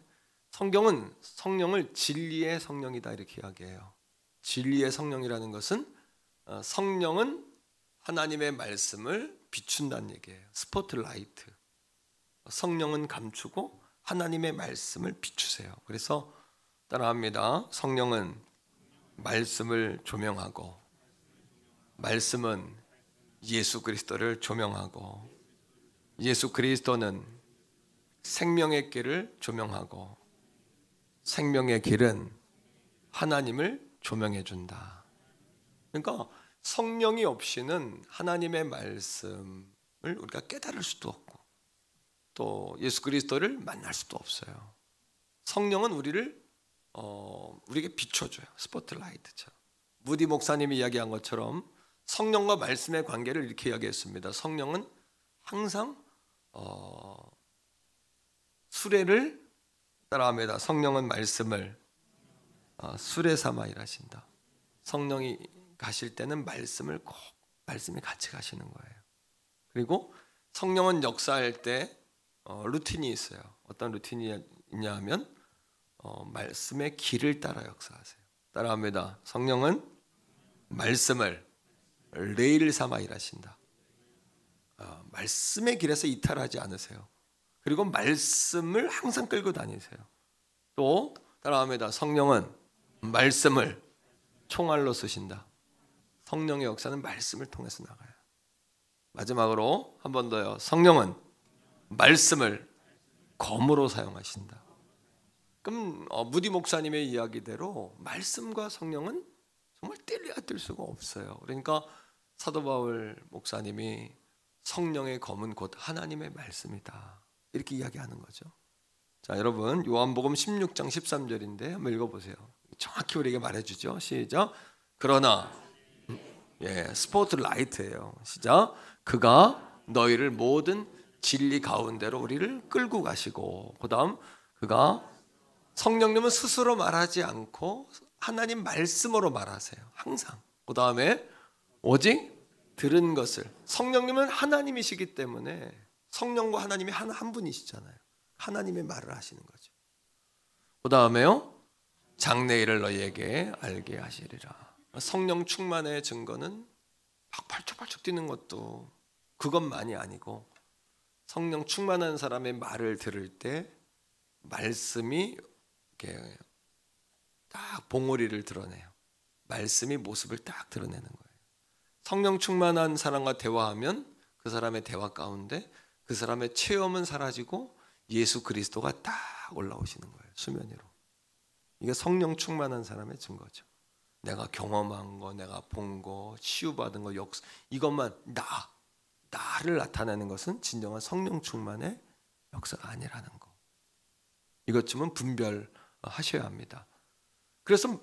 성경은 성령을 진리의 성령이다 이렇게 이야기해요. 진리의 성령이라는 것은 성령은 하나님의 말씀을 비춘다는 얘기예요. 스포트라이트. 성령은 감추고 하나님의 말씀을 비추세요. 그래서 따라합니다. 성령은 말씀을 조명하고, 말씀은 예수 그리스도를 조명하고, 예수 그리스도는 생명의 길을 조명하고, 생명의 길은 하나님을 조명해 준다. 그러니까 성령이 없이는 하나님의 말씀을 우리가 깨달을 수도 없고 또 예수 그리스도를 만날 수도 없어요. 성령은 우리에게 비춰줘요. 스포트라이트처럼. 무디 목사님이 이야기한 것처럼 성령과 말씀의 관계를 이렇게 이야기했습니다. 성령은 항상 수레를 따라합니다. 성령은 말씀을 수레 삼아 일하신다. 성령이 가실 때는 말씀이 같이 가시는 거예요. 그리고 성령은 역사할 때 루틴이 있어요. 어떤 루틴이 있냐 하면 말씀의 길을 따라 역사하세요. 따라합니다. 성령은 말씀을 레일 삼아 일하신다. 말씀의 길에서 이탈하지 않으세요. 그리고 말씀을 항상 끌고 다니세요. 또 따라합니다. 성령은 말씀을 총알로 쓰신다. 성령의 역사는 말씀을 통해서 나가요. 마지막으로 한 번 더요. 성령은 말씀을 검으로 사용하신다. 그럼 무디 목사님의 이야기대로 말씀과 성령은 정말 뗄래야 뗄 수가 없어요. 그러니까 사도 바울 목사님이 성령의 검은 곧 하나님의 말씀이다, 이렇게 이야기하는 거죠. 자, 여러분 요한복음 16장 13절인데 한번 읽어보세요. 정확히 우리에게 말해주죠. 시작. 그러나 스포트라이트예요. 시작. 그가 너희를 모든 진리 가운데로 우리를 끌고 가시고, 그 다음 그가 성령님은 스스로 말하지 않고 하나님 말씀으로 말하세요. 항상. 그 다음에 오직 들은 것을, 성령님은 하나님이시기 때문에 성령과 하나님이 한 분이시잖아요. 하나님의 말을 하시는 거죠. 그 다음에요, 장래일을 너희에게 알게 하시리라. 성령 충만의 증거는 막 발쩍발쩍 뛰는 것도 그것만이 아니고, 성령 충만한 사람의 말을 들을 때 말씀이 이렇게 딱 봉우리를 드러내요. 말씀이 모습을 딱 드러내는 거예요. 성령 충만한 사람과 대화하면 그 사람의 대화 가운데 그 사람의 체험은 사라지고 예수 그리스도가 딱 올라오시는 거예요. 수면 위로. 이게 성령 충만한 사람의 증거죠. 내가 경험한 거, 내가 본 거, 치유받은 거, 이것만 나를 나타내는 것은 진정한 성령 충만의 역사가 아니라는 거. 이것 좀 분별하셔야 합니다. 그래서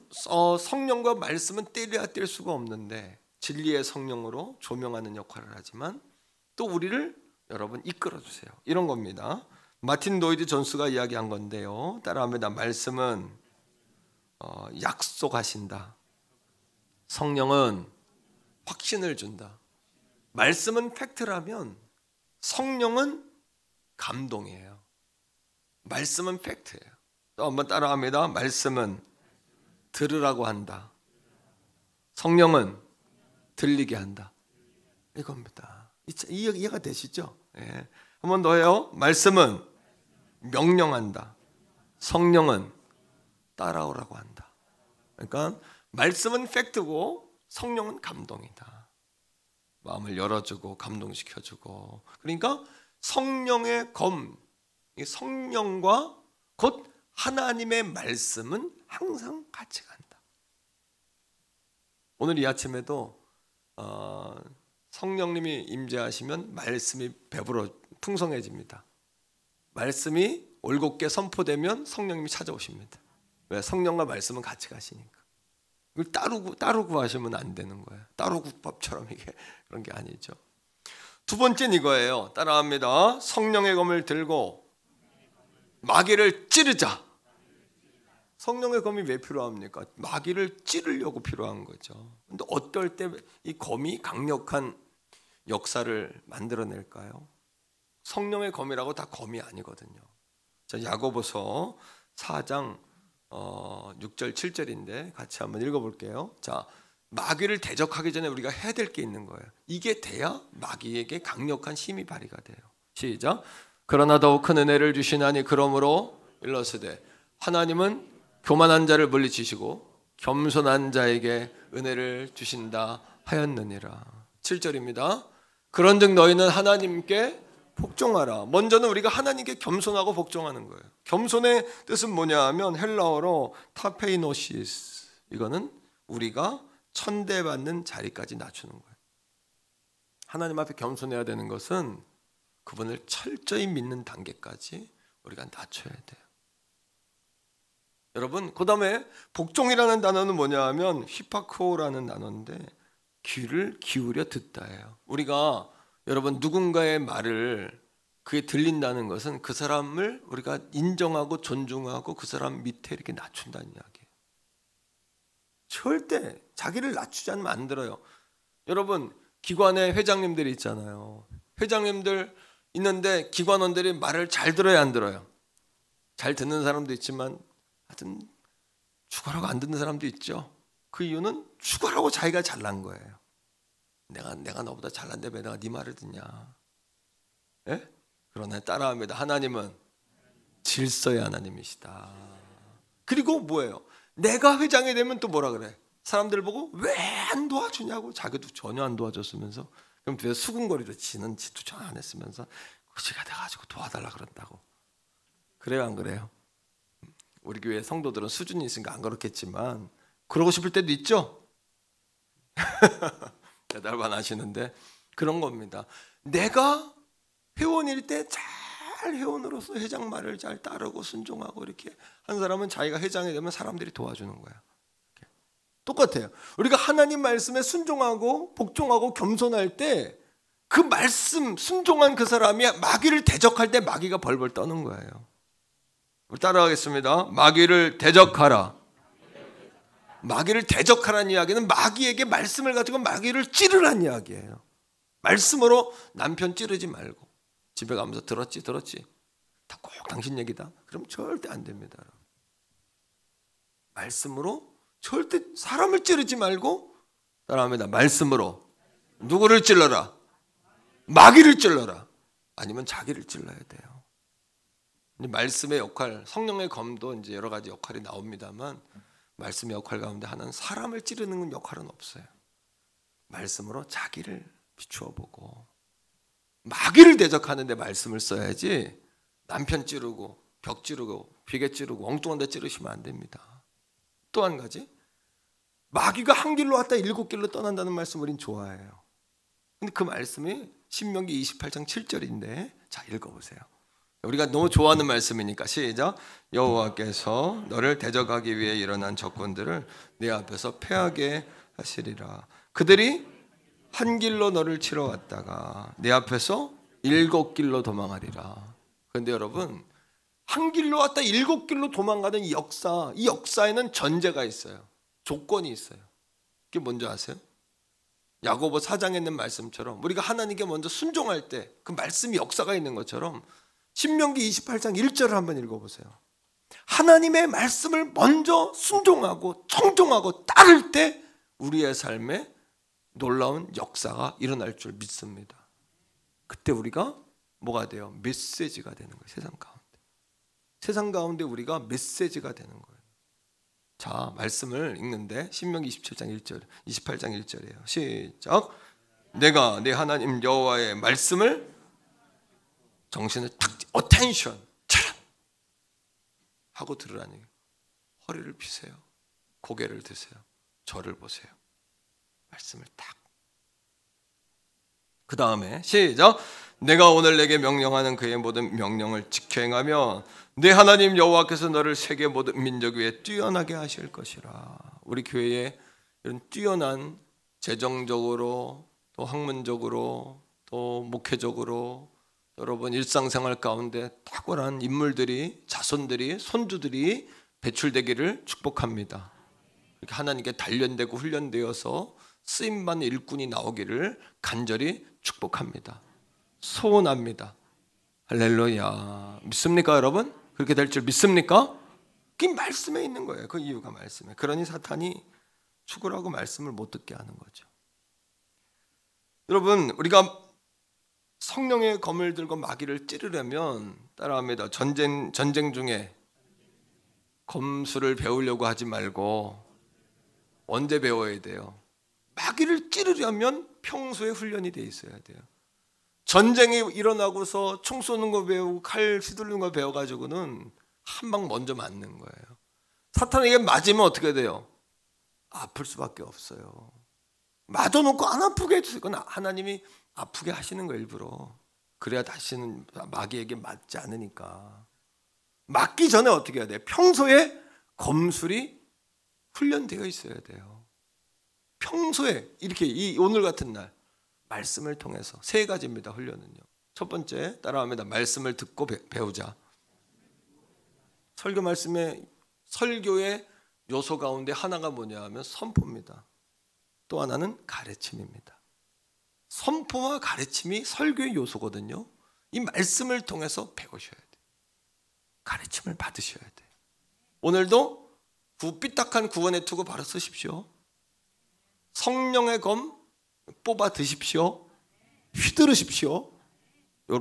성령과 말씀은 떼려야 뗄 수가 없는데, 진리의 성령으로 조명하는 역할을 하지만 또 우리를 여러분 이끌어주세요. 이런 겁니다. 마틴 로이드 존스가 이야기한 건데요, 따라합니다. 말씀은 약속하신다. 성령은 확신을 준다. 말씀은 팩트라면 성령은 감동이에요. 말씀은 팩트예요. 또 한번 따라합니다. 말씀은 들으라고 한다. 성령은 들리게 한다. 이겁니다. 이해가 되시죠? 예. 한 번 더 해요. 말씀은 명령한다. 성령은 따라오라고 한다. 그러니까 말씀은 팩트고 성령은 감동이다. 마음을 열어주고 감동시켜주고. 그러니까 성령의 검, 성령과 곧 하나님의 말씀은 항상 같이 간다. 오늘 이 아침에도 성령님이 임재하시면 말씀이 배불러 풍성해집니다. 말씀이 올곧게 선포되면 성령님이 찾아오십니다. 왜? 성령과 말씀은 같이 가시니까. 이걸 따로 구하시면 안 되는 거예요. 따로 국밥처럼 이게 그런 게 아니죠. 두 번째는 이거예요. 따라합니다. 성령의 검을 들고 마귀를 찌르자. 성령의 검이 왜 필요합니까? 마귀를 찌르려고 필요한 거죠. 근데 어떨 때 이 검이 강력한 역사를 만들어낼까요? 성령의 검이라고 다 검이 아니거든요. 자, 야고보서 4장 6절 7절인데 같이 한번 읽어볼게요. 자, 마귀를 대적하기 전에 우리가 해야 될 게 있는 거예요. 이게 돼야 마귀에게 강력한 힘이 발휘가 돼요. 시작. 그러나 더욱 큰 은혜를 주시나니 그러므로 일러스되 하나님은 교만한 자를 물리치시고 겸손한 자에게 은혜를 주신다 하였느니라. 7절입니다. 그런즉 너희는 하나님께 복종하라. 먼저는 우리가 하나님께 겸손하고 복종하는 거예요. 겸손의 뜻은 뭐냐 하면 헬라어로 타페이노시스, 이거는 우리가 천대받는 자리까지 낮추는 거예요. 하나님 앞에 겸손해야 되는 것은 그분을 철저히 믿는 단계까지 우리가 낮춰야 돼요. 여러분, 그 다음에 복종이라는 단어는 뭐냐 하면 히파코라는 단어인데 귀를 기울여 듣다예요. 우리가 여러분 누군가의 말을 그게 들린다는 것은 그 사람을 우리가 인정하고 존중하고 그 사람 밑에 이렇게 낮춘다는 이야기예요. 절대 자기를 낮추지 않으면 안 들어요. 여러분, 기관에 회장님들이 있잖아요. 회장님들 있는데 기관원들이 말을 잘 들어야 안 들어요? 잘 듣는 사람도 있지만 하여튼 죽어라고 안 듣는 사람도 있죠. 그 이유는 죽어라고 자기가 잘난 거예요. 내가 너보다 잘난데 왜 내가 네 말을 듣냐. 예? 그러나 따라합니다. 하나님은 질서의 하나님이시다. 그리고 뭐예요? 내가 회장이 되면 또 뭐라 그래? 사람들 보고 왜 안 도와주냐고. 자기도 전혀 안 도와줬으면서 그럼 뒤에 수근거리로 지는 짓도 전혀 안 했으면서 지가 돼가지고 도와달라 그런다고. 그래요, 안 그래요? 우리 교회 성도들은 수준이 있으니까 안 그렇겠지만 그러고 싶을 때도 있죠. 대답 안 하시는데 그런 겁니다. 내가 회원일 때 잘 회원으로서 회장 말을 잘 따르고 순종하고 이렇게 한 사람은 자기가 회장이 되면 사람들이 도와주는 거야. 똑같아요. 우리가 하나님 말씀에 순종하고 복종하고 겸손할 때 그 말씀 순종한 그 사람이 마귀를 대적할 때 마귀가 벌벌 떠는 거예요. 우리 따라하겠습니다. 마귀를 대적하라. 마귀를 대적하라는 이야기는 마귀에게 말씀을 가지고 마귀를 찌르라는 이야기예요. 말씀으로 남편 찌르지 말고 집에 가면서 들었지 다 꼭 당신 얘기다. 그럼 절대 안 됩니다. 말씀으로 절대 사람을 찌르지 말고 따라합니다. 말씀으로 누구를 찔러라? 마귀를 찔러라. 아니면 자기를 찔러야 돼요. 말씀의 역할, 성령의 검도 이제 여러 가지 역할이 나옵니다만 말씀의 역할 가운데 하나는 사람을 찌르는 역할은 없어요. 말씀으로 자기를 비추어 보고 마귀를 대적하는데 말씀을 써야지 남편 찌르고 벽 찌르고 비계 찌르고 엉뚱한 데 찌르시면 안 됩니다. 또 한 가지, 마귀가 한 길로 왔다 7길로 떠난다는 말씀 우린 좋아해요. 근데 그 말씀이 신명기 28장 7절인데 자 읽어보세요. 우리가 너무 좋아하는 말씀이니까 시작. 여호와께서 너를 대적하기 위해 일어난 적군들을 네 앞에서 패하게 하시리라. 그들이 한 길로 너를 치러 왔다가 네 앞에서 7길로 도망하리라. 그런데 여러분, 한 길로 왔다 7길로 도망가는 이 역사에는 전제가 있어요. 조건이 있어요. 그게 뭔지 아세요? 야고보 4장에 있는 말씀처럼 우리가 하나님께 먼저 순종할 때 그 말씀이 역사가 있는 것처럼 신명기 28장 1절을 한번 읽어보세요. 하나님의 말씀을 먼저 순종하고 청종하고 따를 때 우리의 삶에 놀라운 역사가 일어날 줄 믿습니다. 그때 우리가 뭐가 돼요? 메시지가 되는 거예요. 세상 가운데 우리가 메시지가 되는 거예요. 자, 말씀을 읽는데 신명기 27장 1절, 28장 1절이에요. 시작. 내가 내 하나님 여호와의 말씀을 정신을 탁 어텐션 차라 하고 들으라니. 허리를 피세요. 고개를 드세요. 저를 보세요. 말씀을 딱. 그 다음에 시작. 내가 오늘 내게 명령하는 그의 모든 명령을 지켜 행하며 내 하나님 여호와께서 너를 세계 모든 민족 위에 뛰어나게 하실 것이라. 우리 교회에 이런 뛰어난 재정적으로 또 학문적으로 또 목회적으로 여러분 일상생활 가운데 탁월한 인물들이, 자손들이, 손주들이 배출되기를 축복합니다. 이렇게 하나님께 단련되고 훈련되어서 쓰임받는 일꾼이 나오기를 간절히 축복합니다. 소원합니다. 할렐루야. 믿습니까 여러분? 그렇게 될 줄 믿습니까? 그게 말씀에 있는 거예요. 그 이유가 말씀에. 그러니 사탄이 죽으라고 말씀을 못 듣게 하는 거죠. 여러분, 우리가 성령의 검을 들고 마귀를 찌르려면 따라합니다. 전쟁 중에 검술을 배우려고 하지 말고 언제 배워야 돼요? 마귀를 찌르려면 평소에 훈련이 돼 있어야 돼요. 전쟁이 일어나고서 총 쏘는 거 배우고 칼 휘두르는 거 배워가지고는 한 방 먼저 맞는 거예요. 사탄에게 맞으면 어떻게 돼요? 아플 수밖에 없어요. 맞아놓고 안 아프게 해주세요. 그건 하나님이 아프게 하시는 거 일부러. 그래야 다시는 마귀에게 맞지 않으니까. 맞기 전에 어떻게 해야 돼요? 평소에 검술이 훈련되어 있어야 돼요. 평소에 이렇게 오늘 같은 날 말씀을 통해서 3가지입니다. 훈련은요. 첫 번째 따라합니다. 말씀을 듣고 배우자. 설교 말씀의 설교의 요소 가운데 하나가 뭐냐 하면 선포입니다. 또 하나는 가르침입니다. 선포와 가르침이 설교의 요소거든요. 이 말씀을 통해서 배우셔야 돼요. 가르침을 받으셔야 돼요. 오늘도 삐딱한 구원의 투구 바로 쓰십시오. 성령의 검 뽑아 드십시오. 휘두르십시오.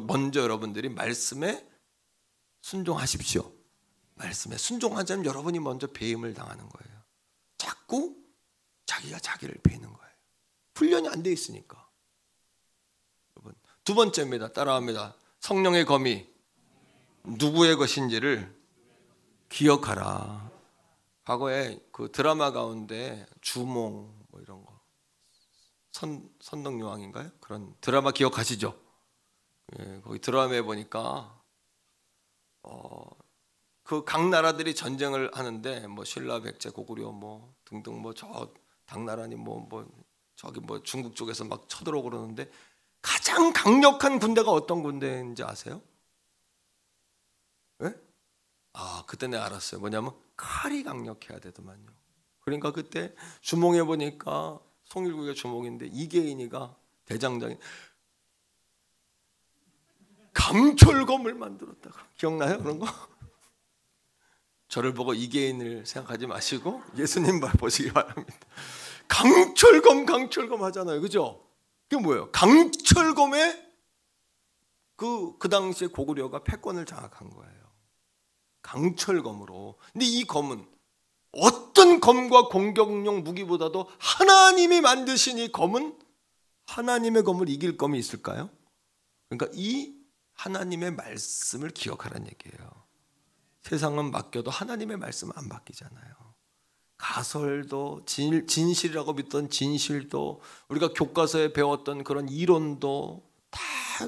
먼저 여러분들이 말씀에 순종하십시오. 말씀에 순종하자면 여러분이 먼저 배임을 당하는 거예요. 자꾸 자기가 자기를 베는 거예요. 훈련이 안 돼 있으니까. 두 번째입니다. 따라합니다. 성령의 검이 누구의 것인지를 기억하라. 과거에 그 드라마 가운데 주몽 뭐 이런 거 선덕여왕인가요? 그런 드라마 기억하시죠? 예, 거기 드라마에 보니까 그 각 나라들이 전쟁을 하는데 뭐 신라, 백제, 고구려 뭐 등등 뭐 저 당나라니 뭐 저기 뭐 중국 쪽에서 막 쳐들어오고 그러는데 가장 강력한 군대가 어떤 군대인지 아세요? 예? 아, 그때 내가 알았어요. 뭐냐면 칼이 강력해야 되더만요. 그러니까 그때 주몽에 보니까 송일국의 주몽인데 이계인이가 대장장이 강철검을 만들었다. 기억나요? 그런 거? 저를 보고 이계인을 생각하지 마시고 예수님 보시기 바랍니다. 강철검 하잖아요. 그죠? 그게 뭐예요? 강철검에 그 당시에 고구려가 패권을 장악한 거예요. 강철검으로. 근데 이 검은 어떤 검과 공격용 무기보다도 하나님이 만드신 이 검은 하나님의 검을 이길 검이 있을까요? 그러니까 이 하나님의 말씀을 기억하라는 얘기예요. 세상은 맡겨도 하나님의 말씀은 안 바뀌잖아요. 가설도 진실이라고 믿던 진실도 우리가 교과서에 배웠던 그런 이론도 다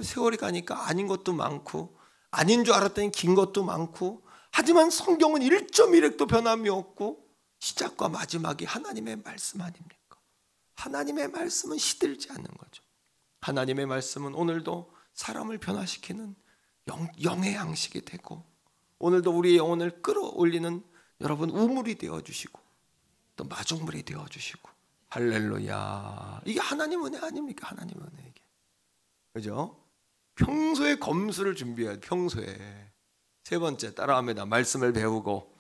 세월이 가니까 아닌 것도 많고 아닌 줄 알았더니 긴 것도 많고 하지만 성경은 1.1획도 변함이 없고 시작과 마지막이 하나님의 말씀 아닙니까? 하나님의 말씀은 시들지 않는 거죠. 하나님의 말씀은 오늘도 사람을 변화시키는 영의 양식이 되고 오늘도 우리의 영혼을 끌어올리는 여러분 우물이 되어주시고 또 마중물이 되어주시고 할렐루야. 이게 하나님 은혜 아닙니까? 하나님 은혜 이게. 그죠? 평소에 검수를 준비해야 돼. 평소에. 세 번째 따라합니다. 말씀을 배우고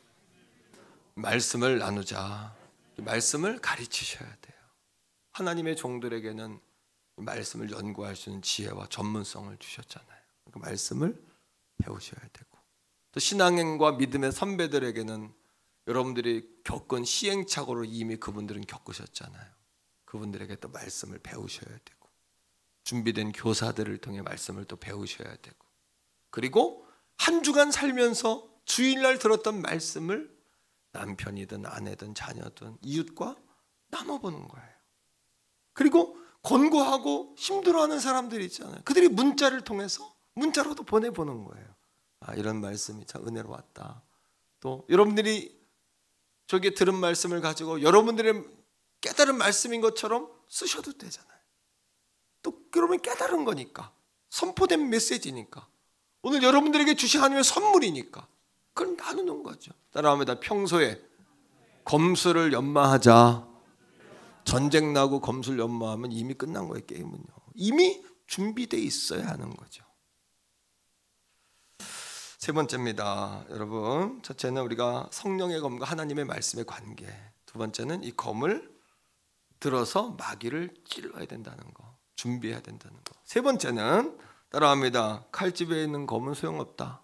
말씀을 나누자. 말씀을 가르치셔야 돼요. 하나님의 종들에게는 말씀을 연구할 수 있는 지혜와 전문성을 주셨잖아요. 그러니까 말씀을 배우셔야 되고 또 신앙행과 믿음의 선배들에게는 여러분들이 겪은 시행착오를 이미 그분들은 겪으셨잖아요. 그분들에게 또 말씀을 배우셔야 되고 준비된 교사들을 통해 말씀을 또 배우셔야 되고 그리고 한 주간 살면서 주일날 들었던 말씀을 남편이든 아내든 자녀든 이웃과 나눠보는 거예요. 그리고 권고하고 힘들어하는 사람들이 있잖아요. 그들이 문자를 통해서 문자로도 보내보는 거예요. 아, 이런 말씀이 참 은혜로 왔다. 또 여러분들이 저기 들은 말씀을 가지고 여러분들의 깨달은 말씀인 것처럼 쓰셔도 되잖아요. 또 여러분이 깨달은 거니까 선포된 메시지니까 오늘 여러분들에게 주신 하나님의 선물이니까 그걸 나누는 거죠. 따라합니다. 평소에 검수를 연마하자. 전쟁 나고 검수를 연마하면 이미 끝난 거예요. 게임은요. 이미 준비되어 있어야 하는 거죠. 세 번째입니다. 여러분, 첫째는 우리가 성령의 검과 하나님의 말씀의 관계. 두 번째는 이 검을 들어서 마귀를 찔러야 된다는 거. 준비해야 된다는 거. 세 번째는 따라합니다. 칼집에 있는 검은 소용없다.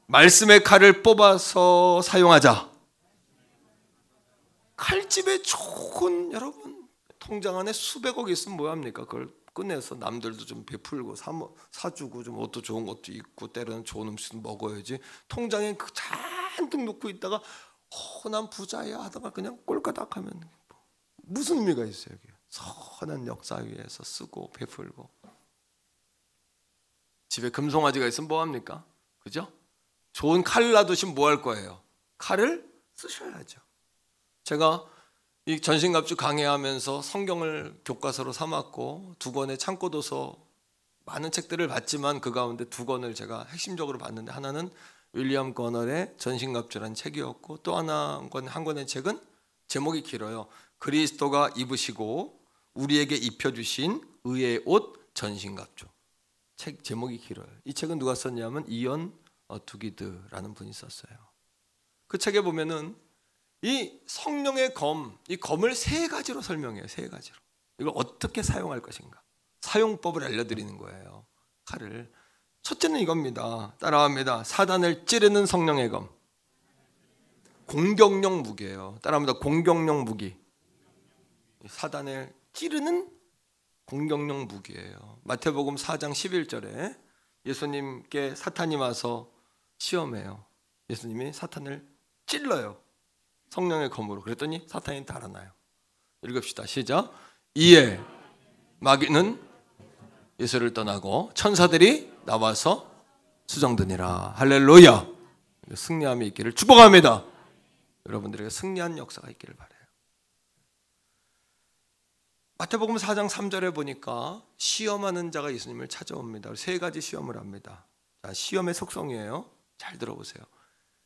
말씀의 칼을 뽑아서 사용하자. 칼집에 좋은 여러분 통장 안에 수백억 있으면 뭐합니까? 그걸 꺼내서 남들도 좀 베풀고 사주고 좀 옷도 좋은 것도 입고 때로는 좋은 음식도 먹어야지. 통장에 그 잔뜩 놓고 있다가 난 부자야 하다가 그냥 꼴까닥하면 무슨 의미가 있어요? 이게 선한 역사 위에서 쓰고 베풀고. 집에 금송아지가 있으면 뭐합니까? 그죠? 좋은 칼을 놔두시면 뭐 할 거예요? 칼을 쓰셔야죠. 제가 이 전신갑주 강해하면서 성경을 교과서로 삼았고 두 권의 참고도서 많은 책들을 봤지만 그 가운데 두 권을 제가 핵심적으로 봤는데 하나는 윌리엄 거널의 전신갑주라는 책이었고 또 한 권의 책은 제목이 길어요. 그리스도가 입으시고 우리에게 입혀주신 의의 옷 전신갑주. 책 제목이 길어요. 이 책은 누가 썼냐면 이언 두기드라는 분이 썼어요. 그 책에 보면은 이 성령의 검, 이 검을 세 가지로 설명해요. 세 가지로. 이걸 어떻게 사용할 것인가. 사용법을 알려드리는 거예요. 칼을. 첫째는 이겁니다. 따라합니다. 사단을 찌르는 성령의 검. 공격용 무기예요. 따라합니다. 공격용 무기. 사단을 찌르는 공격용 무기예요. 마태복음 4장 11절에 예수님께 사탄이 와서 시험해요. 예수님이 사탄을 찔러요. 성령의 검으로. 그랬더니 사탄이 달아나요. 읽읍시다. 시작. 이에 마귀는 예수를 떠나고 천사들이 나와서 수정드니라. 할렐루야. 승리함이 있기를 축복합니다. 여러분들에게 승리한 역사가 있기를 바라요. 마태복음 4장 3절에 보니까 시험하는 자가 예수님을 찾아옵니다. 세 가지 시험을 합니다. 자, 시험의 속성이에요. 잘 들어보세요.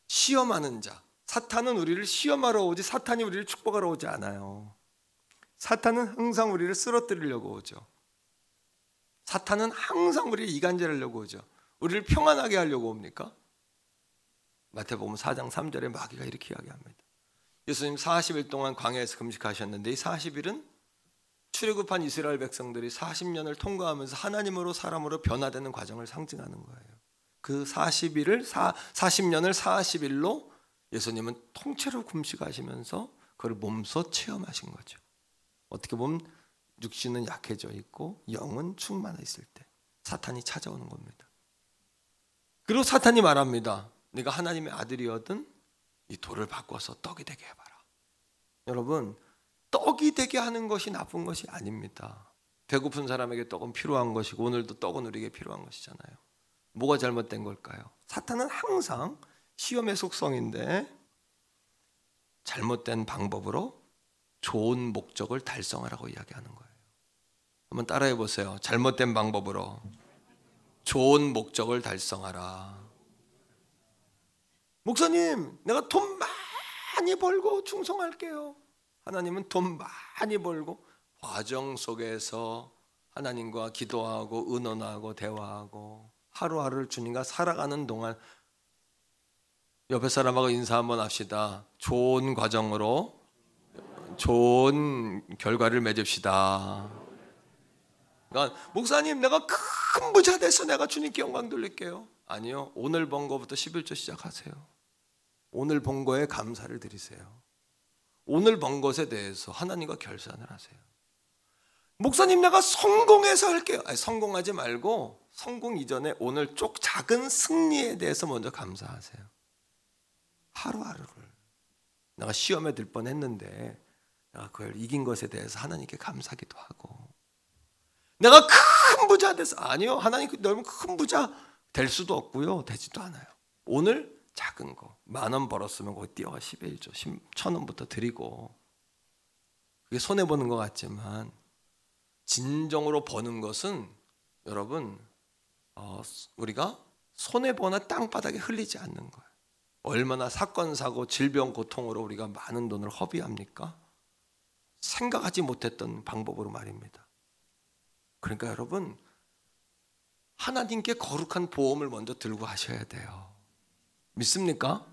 시험하는 자. 사탄은 우리를 시험하러 오지 사탄이 우리를 축복하러 오지 않아요. 사탄은 항상 우리를 쓰러뜨리려고 오죠. 사탄은 항상 우리를 이간질하려고 오죠. 우리를 평안하게 하려고 옵니까? 마태복음 4장 3절에 마귀가 이렇게 이야기합니다. 예수님 40일 동안 광야에서 금식하셨는데 이 40일은 출애굽한 이스라엘 백성들이 40년을 통과하면서 하나님으로 사람으로 변화되는 과정을 상징하는 거예요. 그 40년을 40일로 예수님은 통째로 금식하시면서 그걸 몸소 체험하신 거죠. 어떻게 보면 육신은 약해져 있고 영은 충만해 있을 때 사탄이 찾아오는 겁니다. 그리고 사탄이 말합니다. 네가 하나님의 아들이거든 이 돌을 바꿔서 떡이 되게 해봐라. 여러분, 떡이 되게 하는 것이 나쁜 것이 아닙니다. 배고픈 사람에게 떡은 필요한 것이고 오늘도 떡은 우리에게 필요한 것이잖아요. 뭐가 잘못된 걸까요? 사탄은 항상 시험의 속성인데 잘못된 방법으로 좋은 목적을 달성하라고 이야기하는 거예요. 한번 따라해 보세요. 잘못된 방법으로 좋은 목적을 달성하라. 목사님, 내가 돈 많이 벌고 충성할게요. 하나님은 돈 많이 벌고 과정 속에서 하나님과 기도하고 의논하고 대화하고 하루하루를 주님과 살아가는 동안 옆에 사람하고 인사 한번 합시다. 좋은 과정으로 좋은 결과를 맺읍시다. 그러니까 목사님, 내가 큰 부자 돼서 내가 주님께 영광 돌릴게요. 아니요, 오늘 번 거부터 11조 시작하세요. 오늘 번 거에 감사를 드리세요. 오늘 번 것에 대해서 하나님과 결산을 하세요. 목사님, 내가 성공해서 할게요. 아니, 성공하지 말고 성공 이전에 오늘 쪽 작은 승리에 대해서 먼저 감사하세요. 하루하루를 내가 시험에 들 뻔했는데 내가 그걸 이긴 것에 대해서 하나님께 감사기도 하고, 내가 큰 부자 돼서, 아니요, 하나님 너무 큰 부자 될 수도 없고요, 되지도 않아요. 오늘 작은 거 10,000원 벌었으면 거기 뛰어가 11조 1,000원부터 드리고, 그게 손해보는 것 같지만 진정으로 버는 것은 여러분 우리가 손해보나 땅바닥에 흘리지 않는 거예요. 얼마나 사건 사고 질병 고통으로 우리가 많은 돈을 허비합니까? 생각하지 못했던 방법으로 말입니다. 그러니까 여러분, 하나님께 거룩한 보험을 먼저 들고 하셔야 돼요. 믿습니까?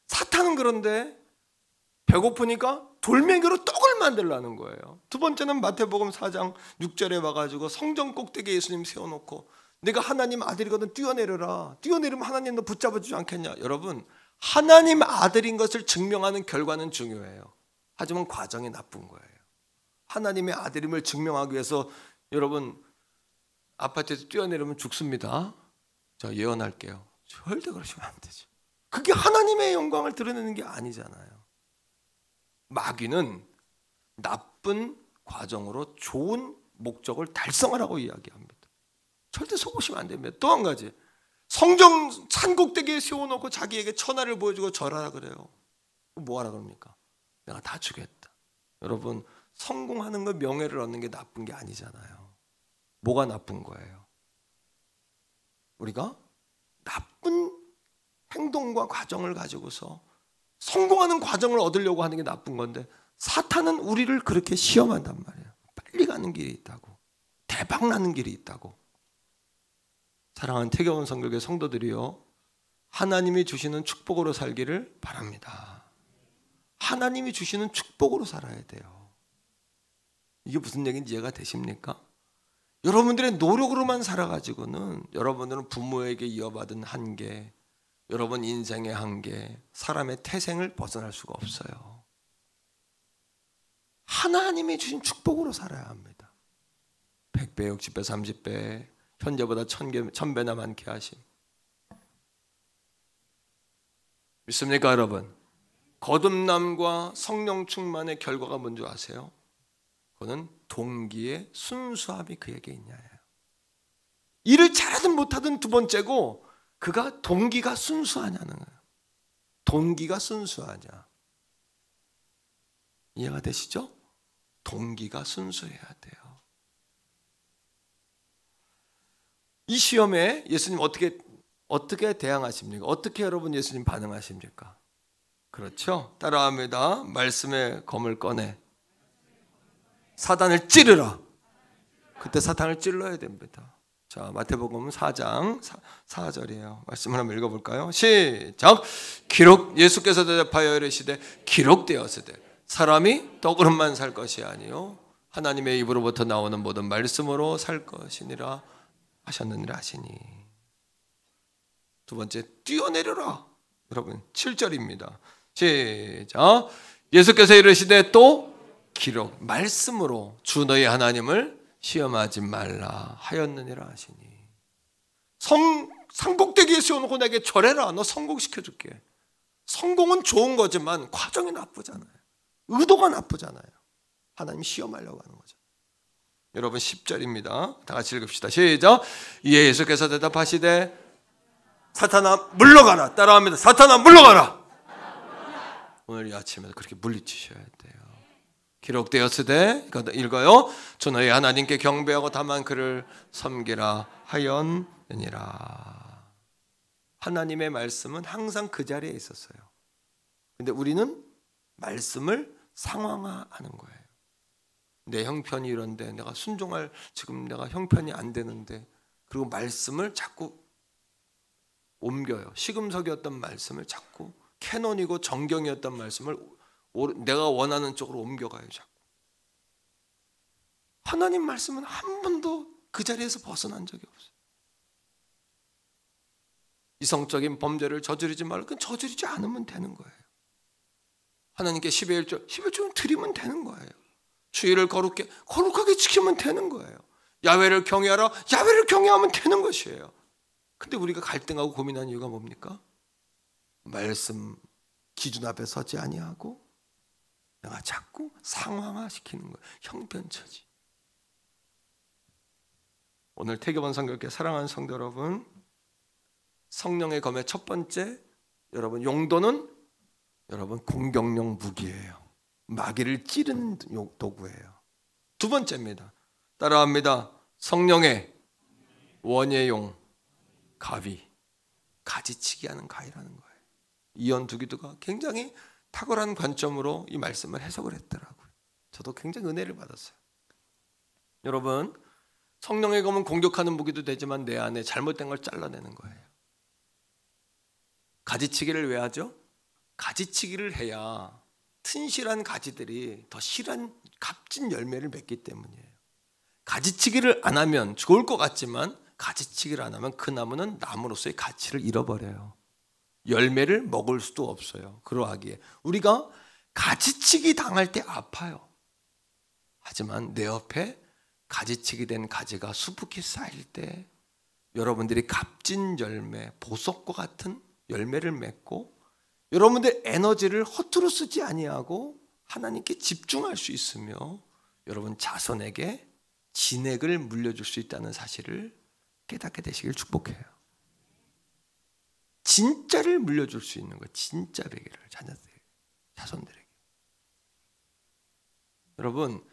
사탄은 그런데 배고프니까 돌멩이로 떡을 만들라는 거예요. 두 번째는 마태복음 4장 6절에 와가지고 성전 꼭대기에 예수님 세워놓고 내가 하나님 아들이거든 뛰어내려라. 뛰어내리면 하나님 너 붙잡아 주지 않겠냐. 여러분, 하나님 아들인 것을 증명하는 결과는 중요해요. 하지만 과정이 나쁜 거예요. 하나님의 아들임을 증명하기 위해서 여러분 아파트에서 뛰어내리면 죽습니다. 저 예언할게요. 절대 그러시면 안 되죠. 그게 하나님의 영광을 드러내는 게 아니잖아요. 마귀는 나쁜 과정으로 좋은 목적을 달성하라고 이야기합니다. 절대 속으시면 안 됩니다. 또 한 가지, 성정 산꼭대기에 세워놓고 자기에게 천하를 보여주고 절하라 그래요. 뭐 하라 그럽니까? 내가 다 주겠다. 여러분, 성공하는 거, 명예를 얻는 게 나쁜 게 아니잖아요. 뭐가 나쁜 거예요? 우리가 나쁜 행동과 과정을 가지고서 성공하는 과정을 얻으려고 하는 게 나쁜 건데, 사탄은 우리를 그렇게 시험한단 말이에요. 빨리 가는 길이 있다고, 대박 나는 길이 있다고. 사랑하는 태교원 선교회 성도들이요, 하나님이 주시는 축복으로 살기를 바랍니다. 하나님이 주시는 축복으로 살아야 돼요. 이게 무슨 얘기인지 이해가 되십니까? 여러분들의 노력으로만 살아가지고는 여러분들은 부모에게 이어받은 한계, 여러분 인생의 한계, 사람의 태생을 벗어날 수가 없어요. 하나님이 주신 축복으로 살아야 합니다. 100배, 60배, 30배, 현재보다 1000배나 많게 하심. 믿습니까 여러분? 거듭남과 성령 충만의 결과가 뭔지 아세요? 그거는 동기의 순수함이 그에게 있냐예요. 일을 잘하든 못하든 두 번째고, 그가 동기가 순수하냐는 거예요. 동기가 순수하냐. 이해가 되시죠? 동기가 순수해야 돼요. 이 시험에 예수님 어떻게 대항하십니까? 어떻게 여러분 예수님 반응하십니까? 그렇죠? 따라합니다. 말씀의 검을 꺼내 사단을 찌르라. 그때 사탄을 찔러야 됩니다. 자, 마태복음 4장 4절이에요. 말씀을 한번 읽어볼까요? 시작. 기록, 예수께서 대답하여 이르시되 기록되었으되 사람이 떡으로만 살 것이 아니요 하나님의 입으로부터 나오는 모든 말씀으로 살 것이니라 하셨느니라 하시니. 두 번째, 뛰어내려라. 여러분 7절입니다. 시작. 예수께서 이르시되 또 기록, 말씀으로 주 너희 하나님을 시험하지 말라 하였느니라 하시니. 상복되게 세워놓고 내게 절해라. 너 성공시켜줄게. 성공은 좋은 거지만 과정이 나쁘잖아요. 의도가 나쁘잖아요. 하나님 시험하려고 하는 거죠. 여러분 10절입니다. 다 같이 읽읍시다. 시작. 이에 예수께서 대답하시되 사탄아 물러가라. 따라합니다. 사탄아 물러가라. 오늘 이 아침에 그렇게 물리치셔야 돼요. 기록되었으되, 읽어요. 주 너희 하나님께 경배하고 다만 그를 섬기라 하였느니라. 하나님의 말씀은 항상 그 자리에 있었어요. 근데 우리는 말씀을 상황화하는 거예요. 내 형편이 이런데 내가 순종할, 지금 내가 형편이 안 되는데, 그리고 말씀을 자꾸 옮겨요. 시금석이었던 말씀을 자꾸 캐논이고 정경이었던 말씀을 내가 원하는 쪽으로 옮겨가요. 자꾸. 하나님 말씀은 한 번도 그 자리에서 벗어난 적이 없어요. 이성적인 범죄를 저지르지 말고 그건 저지르지 않으면 되는 거예요. 하나님께 10의 1조는 드리면 되는 거예요. 주일을 거룩하게 지키면 되는 거예요. 야훼를 경외하라. 야훼를 경외하면 되는 것이에요. 근데 우리가 갈등하고 고민하는 이유가 뭡니까? 말씀 기준 앞에 서지 아니하고 내가 자꾸 상황화시키는 거예요. 형편처지. 오늘 태교본 성교회 사랑하는 성도 여러분, 성령의 검의 첫 번째, 여러분 용도는 여러분 공격용 무기예요. 마귀를 찌르는 도구예요. 두 번째입니다. 따라합니다. 성령의 원예용 가위, 가지치기 하는 가위라는 거예요. 이언 두기도가 굉장히 탁월한 관점으로 이 말씀을 해석을 했더라고요. 저도 굉장히 은혜를 받았어요. 여러분, 성령의 검은 공격하는 무기도 되지만 내 안에 잘못된 걸 잘라내는 거예요. 가지치기를 왜 하죠? 가지치기를 해야 튼실한 가지들이 더 실한 값진 열매를 맺기 때문이에요. 가지치기를 안 하면 좋을 것 같지만 가지치기를 안 하면 그 나무는 나무로서의 가치를 잃어버려요. 열매를 먹을 수도 없어요. 그러하기에 우리가 가지치기 당할 때 아파요. 하지만 내 옆에 가지치기 된 가지가 수북히 쌓일 때 여러분들이 값진 열매, 보석과 같은 열매를 맺고 여러분들의 에너지를 허투루 쓰지 아니하고 하나님께 집중할 수 있으며 여러분 자손에게 진액을 물려줄 수 있다는 사실을 깨닫게 되시길 축복해요. 진짜를 물려줄 수 있는 거예요. 진짜 베개를 자녀들에게, 자손들에게. 여러분,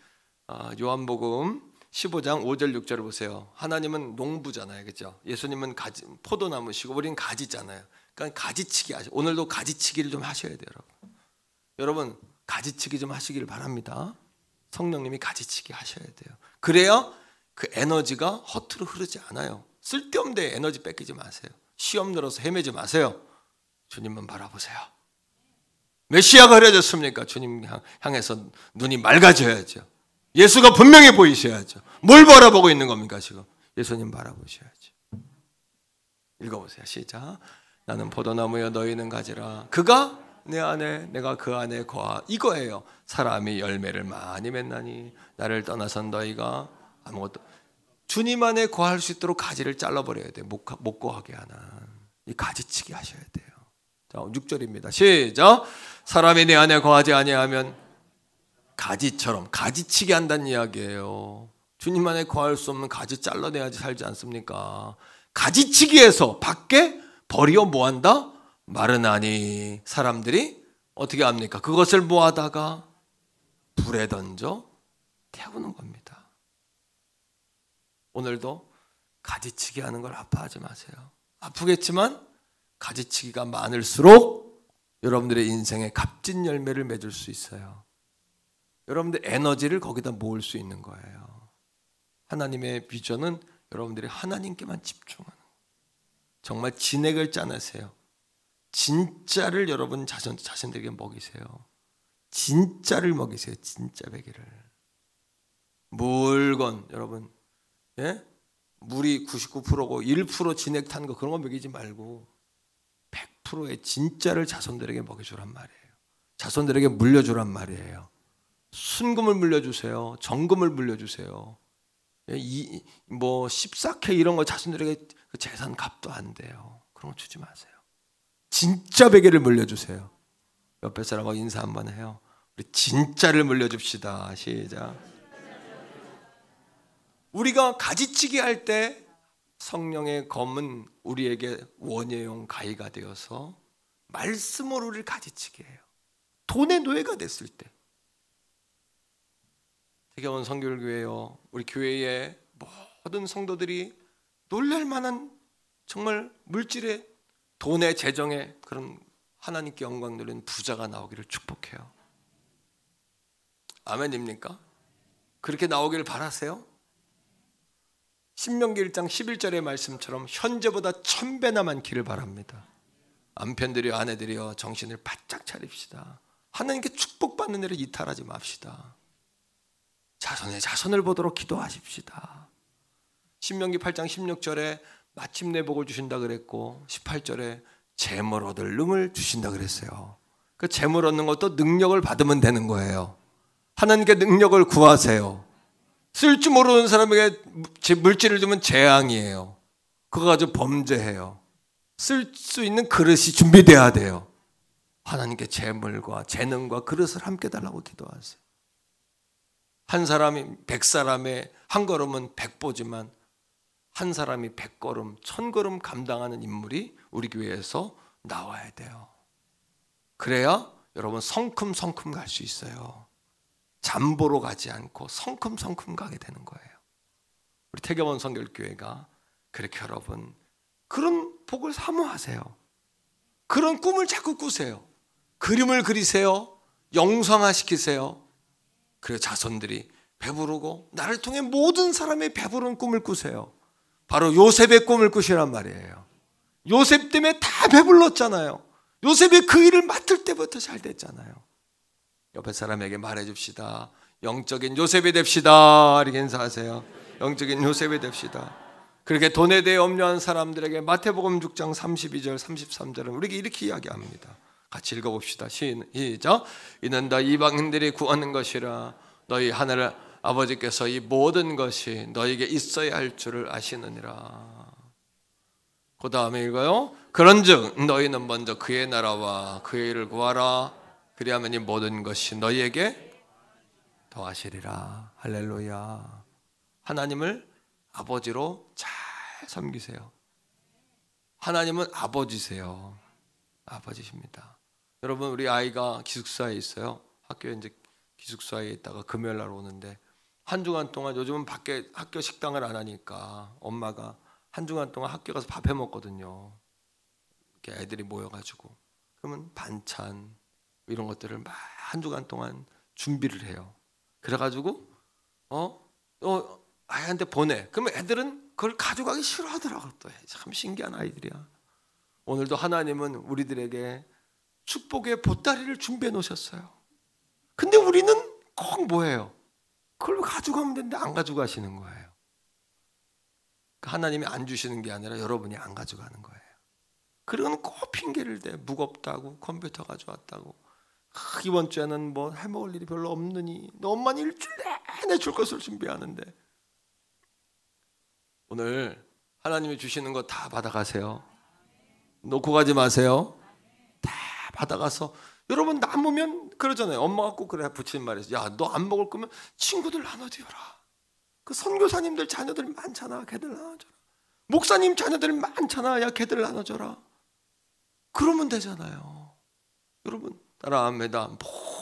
요한복음 15장 5절 6절을 보세요. 하나님은 농부잖아요, 그렇죠? 예수님은 포도나무시고 우리는 가지잖아요. 그러니까 가지치기 하셔. 오늘도 가지치기를 좀 하셔야 돼요, 여러분. 여러분 가지치기 좀 하시기를 바랍니다. 성령님이 가지치기 하셔야 돼요. 그래야 그 에너지가 허투루 흐르지 않아요. 쓸데없는 데 에너지 뺏기지 마세요. 시험 들어서 헤매지 마세요. 주님만 바라보세요. 메시아가 흐려졌습니까? 주님 향해서 눈이 맑아져야죠. 예수가 분명히 보이셔야죠. 뭘 바라보고 있는 겁니까 지금? 예수님 바라보셔야죠. 읽어보세요. 시작. 나는 포도나무여 너희는 가지라. 그가 내 안에 내가 그 안에 거하 이거예요. 사람이 열매를 많이 맺나니 나를 떠나선 너희가 아무것도. 주님 안에 거할 수 있도록 가지를 잘라버려야 돼요. 못 거하게 하는 이 가지치기 하셔야 돼요. 자, 6절입니다. 시작. 사람이 내 안에 거하지 아니하면 가지처럼 가지치기 한다는 이야기예요. 주님 안에 거할 수 없는 가지 잘라내야지 살지 않습니까? 가지치기해서 밖에 버리어 뭐한다? 마르나니. 사람들이 어떻게 합니까? 그것을 모아다가 불에 던져 태우는 겁니다. 오늘도 가지치기 하는 걸 아파하지 마세요. 아프겠지만 가지치기가 많을수록 여러분들의 인생에 값진 열매를 맺을 수 있어요. 여러분들 에너지를 거기다 모을 수 있는 거예요. 하나님의 비전은 여러분들이 하나님께만 집중하는, 정말 진액을 짜내세요. 진짜를 여러분 자신들에게 먹이세요. 진짜를 먹이세요. 진짜 베개를. 물건 여러분, 예? 물이 99%고 1% 진액 탄 거 그런 거 먹이지 말고 100%의 진짜를 자손들에게 먹여주란 말이에요. 자손들에게 물려주란 말이에요. 순금을 물려주세요. 정금을 물려주세요. 뭐 14K 이런 거 자손들에게 그 재산 값도 안 돼요. 그런 거 주지 마세요. 진짜 베개를 물려주세요. 옆에 사람하고 인사 한번 해요. 우리 진짜를 물려줍시다. 시작. 우리가 가지치기 할 때 성령의 검은 우리에게 원예용 가위가 되어서 말씀으로 우리를 가지치게 해요. 돈의 노예가 됐을 때. 태경원 선교교회요, 우리 교회의 모든 성도들이 놀랄 만한 정말 물질의 돈의 재정의 그런 하나님께 영광 돌리는 부자가 나오기를 축복해요. 아멘입니까? 그렇게 나오기를 바라세요? 신명기 1장 11절의 말씀처럼 현재보다 1000배나 많기를 바랍니다. 남편들이여 아내들이여 정신을 바짝 차립시다. 하나님께 축복받는 일을 이탈하지 맙시다. 자손의 자손을 보도록 기도하십시다. 신명기 8장 16절에 마침내 복을 주신다 그랬고 18절에 재물 얻을 능을 주신다 그랬어요. 그 재물 얻는 것도 능력을 받으면 되는 거예요. 하나님께 능력을 구하세요. 쓸 줄 모르는 사람에게 물질을 주면 재앙이에요. 그거 가지고 범죄해요. 쓸 수 있는 그릇이 준비돼야 돼요. 하나님께 재물과 재능과 그릇을 함께 달라고 기도하세요. 한 사람이 100사람의 한 걸음은 100보지만 한 사람이 100걸음, 1000걸음 감당하는 인물이 우리 교회에서 나와야 돼요. 그래야 여러분 성큼성큼 갈 수 있어요. 잠보러 가지 않고 성큼성큼 가게 되는 거예요. 우리 태경원 선결교회가 그렇게 여러분 그런 복을 사모하세요. 그런 꿈을 자꾸 꾸세요. 그림을 그리세요. 영상화시키세요. 그래서 자손들이 배부르고 나를 통해 모든 사람의 배부른 꿈을 꾸세요. 바로 요셉의 꿈을 꾸시란 말이에요. 요셉 때문에 다 배불렀잖아요. 요셉이 그 일을 맡을 때부터 잘 됐잖아요. 옆에 사람에게 말해줍시다. 영적인 요셉이 됩시다. 이렇게 인사하세요. 영적인 요셉이 됩시다. 그렇게 돈에 대해 염려한 사람들에게 마태복음 6장 32절 33절은 우리에게 이렇게 이야기합니다. 같이 읽어봅시다. 시작. 이는 다 이방인들이 구하는 것이라 너희 하늘 아버지께서 이 모든 것이 너희에게 있어야 할 줄을 아시느니라. 그 다음에 읽어요. 그런즉 너희는 먼저 그의 나라와 그의 일을 구하라. 그리하면 이 모든 것이 너희에게 더하시리라. 할렐루야. 하나님을 아버지로 잘 섬기세요. 하나님은 아버지세요. 아버지십니다. 여러분 우리 아이가 기숙사에 있어요. 학교에 이제 기숙사에 있다가 금요일 날 오는데 한 주간 동안 요즘은 밖에 학교 식당을 안 하니까 엄마가 한 주간 동안 학교 가서 밥 해 먹거든요. 이렇게 애들이 모여가지고 그러면 반찬 이런 것들을 막 한 주간 동안 준비를 해요. 그래가지고 아이한테 보내. 그러면 애들은 그걸 가져가기 싫어하더라고요. 또 참 신기한 아이들이야. 오늘도 하나님은 우리들에게 축복의 보따리를 준비해 놓으셨어요. 근데 우리는 꼭 뭐예요? 그걸 가져가면 되는데 안 가져가시는 거예요. 하나님이 안 주시는 게 아니라 여러분이 안 가져가는 거예요. 그런 꼭 핑계를 대. 무겁다고, 컴퓨터 가져왔다고, 이번 주에는 뭐 해먹을 일이 별로 없느니, 너 엄마는 일주일 내내 줄 것을 준비하는데. 오늘 하나님이 주시는 거 다 받아가세요. 놓고 가지 마세요. 다 받아가서, 여러분 남으면 그러잖아요. 엄마가 꼭 그래, 부치는 말이죠. 야, 너 안 먹을 거면 친구들 나눠줘라. 그 선교사님들 자녀들 많잖아, 걔들 나눠줘라. 목사님 자녀들 많잖아, 야 걔들 나눠줘라. 그러면 되잖아요. 여러분 따라합니다.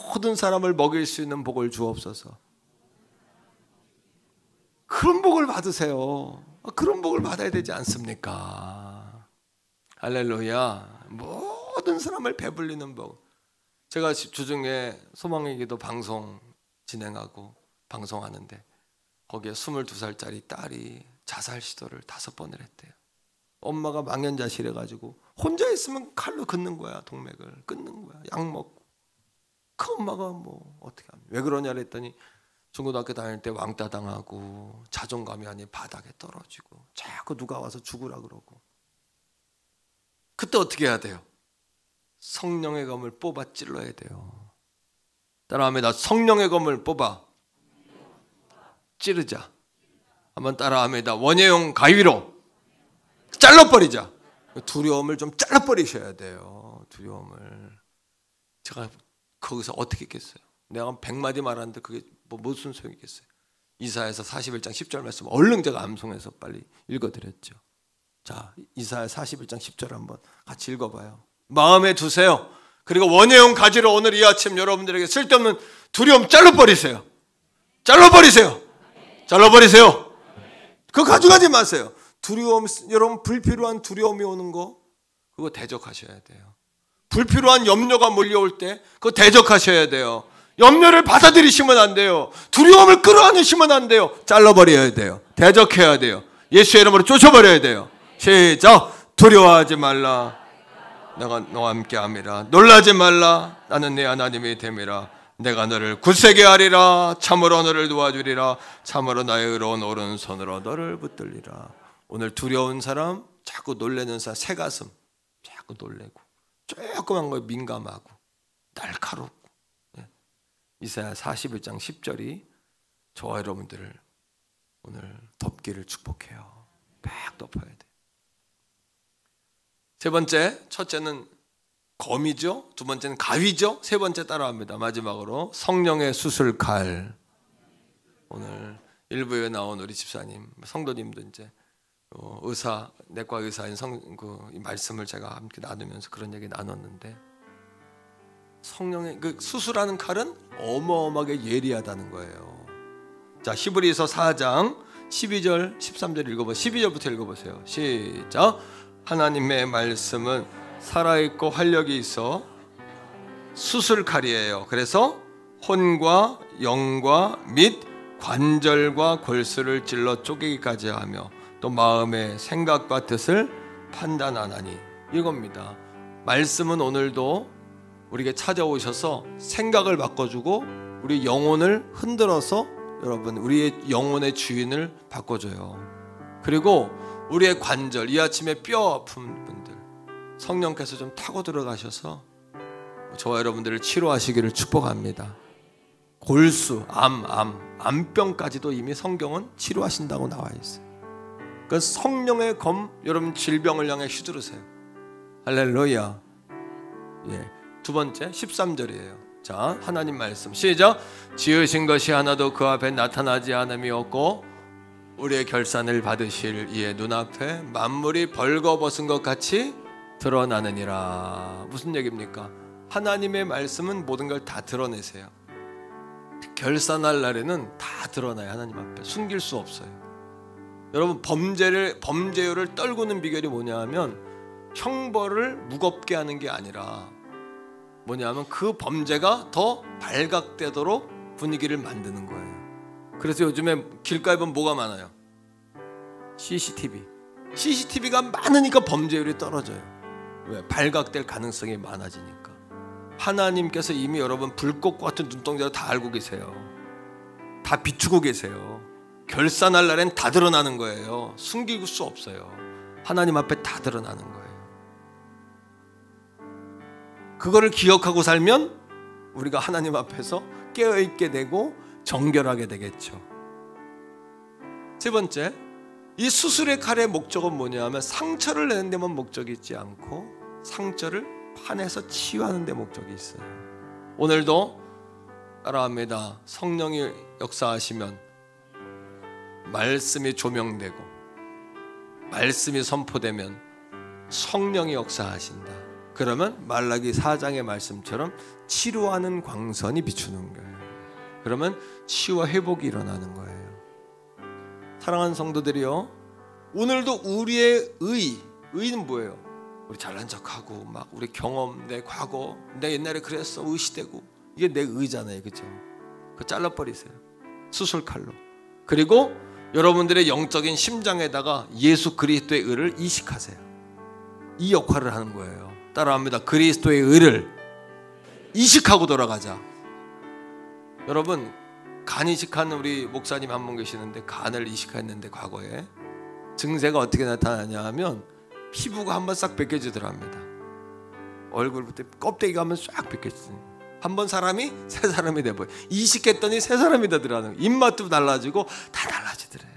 모든 사람을 먹일 수 있는 복을 주옵소서. 그런 복을 받으세요. 그런 복을 받아야 되지 않습니까? 할렐루야. 모든 사람을 배불리는 복. 제가 주중에 소망의 기도 방송 진행하고 방송하는데, 거기에 22살짜리 딸이 자살 시도를 5번을 했대요. 엄마가 망연자실해가지고 혼자 있으면 칼로 긋는 거야. 동맥을 끊는 거야. 약 먹고. 그 엄마가 뭐 어떻게 합니까? 왜 그러냐 그랬더니 중고등학교 다닐 때 왕따 당하고 자존감이 아니 바닥에 떨어지고 자꾸 누가 와서 죽으라 그러고. 그때 어떻게 해야 돼요? 성령의 검을 뽑아 찔러야 돼요. 따라합니다. 성령의 검을 뽑아 찌르자. 한번 따라합니다. 원예용 가위로 잘라버리자. 두려움을 좀 잘라버리셔야 돼요. 두려움을. 제가 거기서 어떻게 했겠어요? 내가 100마디 말하는데 그게 뭐 무슨 소용이 있겠어요? 이사야서 41장 10절 말씀 얼른 제가 암송해서 빨리 읽어드렸죠. 자, 이사야 41장 10절 한번 같이 읽어봐요. 마음에 두세요. 그리고 원예용 가지로 오늘 이 아침 여러분들에게 쓸데없는 두려움 잘라버리세요. 잘라버리세요. 잘라버리세요. 그거 가져가지 마세요. 두려움, 여러분 불필요한 두려움이 오는 거 그거 대적하셔야 돼요. 불필요한 염려가 몰려올 때 그거 대적하셔야 돼요. 염려를 받아들이시면 안 돼요. 두려움을 끌어안으시면 안 돼요. 잘라버려야 돼요. 대적해야 돼요. 예수의 이름으로 쫓아버려야 돼요. 시작. 두려워하지 말라. 내가 너와 함께함이라. 놀라지 말라. 나는 네 하나님이 됨이라. 내가 너를 굳세게 하리라. 참으로 너를 도와주리라. 참으로 나의 의로운 오른손으로 너를 붙들리라. 오늘 두려운 사람, 자꾸 놀래는 사람, 새가슴 자꾸 놀래고 조그만 거에 민감하고 날카롭고. 이사야 41장 10절이 저와 여러분들을 오늘 덮기를 축복해요. 막 덮어야 돼. 세 번째, 첫째는 검이죠. 두 번째는 가위죠. 세 번째 따라합니다. 마지막으로 성령의 수술칼. 오늘 일부에 나온 우리 집사님, 성도님도 이제 의사, 내과 의사인 이 말씀을 제가 함께 나누면서 그런 얘기 나눴는데, 성령의 그 수술하는 칼은 어마어마하게 예리하다는 거예요. 자, 히브리서 4장 12절 13절 읽어보세요. 12절부터 읽어보세요. 시작. 하나님의 말씀은 살아있고 활력이 있어 수술칼이에요. 그래서 혼과 영과 및 관절과 골수를 찔러 쪼개기까지 하며 또 마음의 생각과 뜻을 판단하나니, 이겁니다. 말씀은 오늘도 우리에게 찾아오셔서 생각을 바꿔주고 우리 영혼을 흔들어서 여러분 우리의 영혼의 주인을 바꿔줘요. 그리고 우리의 관절, 이 아침에 뼈 아픈 분들 성령께서 좀 타고 들어가셔서 저와 여러분들을 치료하시기를 축복합니다. 골수, 암병까지도 이미 성경은 치료하신다고 나와 있어요. 그 성령의 검, 여러분 질병을 향해 휘두르세요. 할렐루야. 예. 두 번째 13절이에요. 자, 하나님 말씀 시작. 지으신 것이 하나도 그 앞에 나타나지 않음이 없고 우리의 결산을 받으실 이의 눈앞에 만물이 벌거벗은 것 같이 드러나느니라. 무슨 얘기입니까? 하나님의 말씀은 모든 걸 다 드러내세요. 결산할 날에는 다 드러나요. 하나님 앞에 숨길 수 없어요. 여러분 범죄율을 떨구는 비결이 뭐냐 하면 형벌을 무겁게 하는 게 아니라 뭐냐면 그 범죄가 더 발각되도록 분위기를 만드는 거예요. 그래서 요즘에 길가에 보면 뭐가 많아요? CCTV가 많으니까 범죄율이 떨어져요. 왜? 발각될 가능성이 많아지니까. 하나님께서 이미 여러분 불꽃과 같은 눈동자로 다 알고 계세요. 다 비추고 계세요. 결산할 날엔 다 드러나는 거예요. 숨길 수 없어요. 하나님 앞에 다 드러나는 거예요. 그거를 기억하고 살면 우리가 하나님 앞에서 깨어있게 되고 정결하게 되겠죠. 세 번째, 이 수술의 칼의 목적은 뭐냐면 상처를 내는 데만 목적이 있지 않고 상처를 파내서 치유하는 데 목적이 있어요. 오늘도 따라합니다. 성령이 역사하시면 말씀이 조명되고 말씀이 선포되면 성령이 역사하신다. 그러면 말라기 4장의 말씀처럼 치료하는 광선이 비추는 거예요. 그러면 치유와 회복이 일어나는 거예요. 사랑하는 성도들이요, 오늘도 우리의 의는 뭐예요? 우리 잘난 척하고 막 우리 경험, 내 과거, 내 옛날에 그랬어 의시되고, 이게 내 의잖아요, 그죠? 그거 잘라버리세요, 수술칼로. 그리고 여러분들의 영적인 심장에다가 예수 그리스도의 의를 이식하세요. 이 역할을 하는 거예요. 따라합니다. 그리스도의 의를 이식하고 돌아가자. 여러분, 간 이식하는 우리 목사님 한 분 계시는데 간을 이식했는데 과거에 증세가 어떻게 나타나냐 하면 피부가 한번 싹 벗겨지더랍니다. 얼굴부터 껍데기가 한번 싹 벗겨지더니 한번 사람이 새 사람이 돼버려. 이식했더니 새 사람이 되더라는 거예요. 입맛도 달라지고 다 달라지더래요.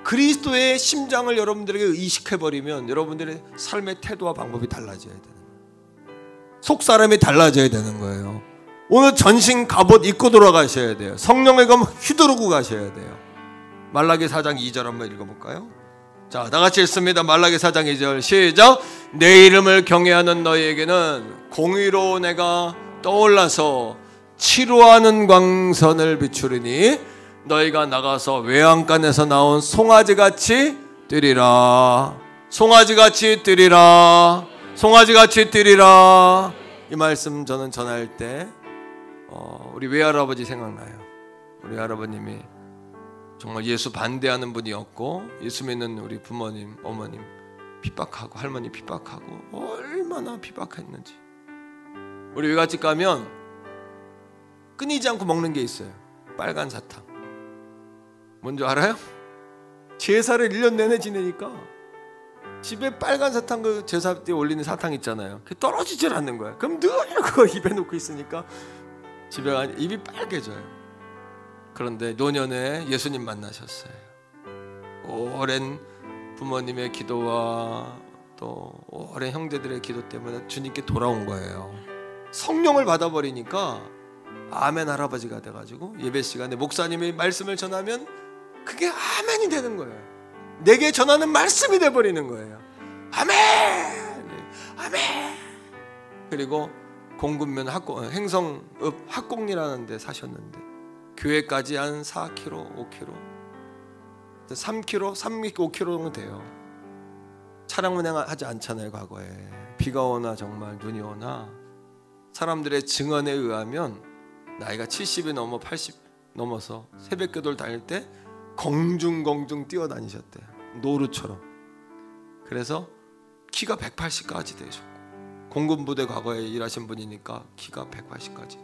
그리스도의 심장을 여러분들에게 이식해버리면 여러분들의 삶의 태도와 방법이 달라져야 되는 거예요. 속사람이 달라져야 되는 거예요. 오늘 전신 갑옷 입고 돌아가셔야 돼요. 성령의 검 휘두르고 가셔야 돼요. 말라기 4장 2절 한번 읽어볼까요? 자, 다같이 읽습니다. 말라기 4장 2절 시작. 내 이름을 경외하는 너희에게는 공의로 내가 떠올라서 치료하는 광선을 비추리니 너희가 나가서 외양간에서 나온 송아지같이 뛰리라. 송아지같이 뛰리라. 송아지같이 뛰리라. 이 말씀 저는 전할 때 우리 외할아버지 생각나요. 우리 할아버님이 정말 예수 반대하는 분이었고 예수 믿는 우리 부모님, 어머님 핍박하고 할머니 핍박하고 얼마나 핍박했는지. 우리 외갓집 가면 끊이지 않고 먹는 게 있어요. 빨간 사탕. 뭔지 알아요? 제사를 1년 내내 지내니까 집에 빨간 사탕, 그 제사 때 올리는 사탕 있잖아요. 그게 떨어지질 않는 거야. 그럼 늘 그거 입에 놓고 있으니까 집에 가니 입이 빨개져요. 그런데 노년에 예수님 만나셨어요. 오랜 부모님의 기도와 또 오랜 형제들의 기도 때문에 주님께 돌아온 거예요. 성령을 받아버리니까 아멘 할아버지가 돼가지고 예배 시간에 목사님이 말씀을 전하면 그게 아멘이 되는 거예요. 내게 전하는 말씀이 돼버리는 거예요. 아멘! 아멘! 그리고 공군면 행성읍 학곡리라는 데 사셨는데 교회까지 한 4km, 5km 3km, 5km는 돼요. 차량 운행하지 않잖아요. 과거에 비가 오나 정말 눈이 오나 사람들의 증언에 의하면 나이가 70이 넘어 80 넘어서 새벽기도를 다닐 때 공중공중 뛰어다니셨대요. 노루처럼. 그래서 키가 180까지 되셨고 공군부대 과거에 일하신 분이니까 키가 180까지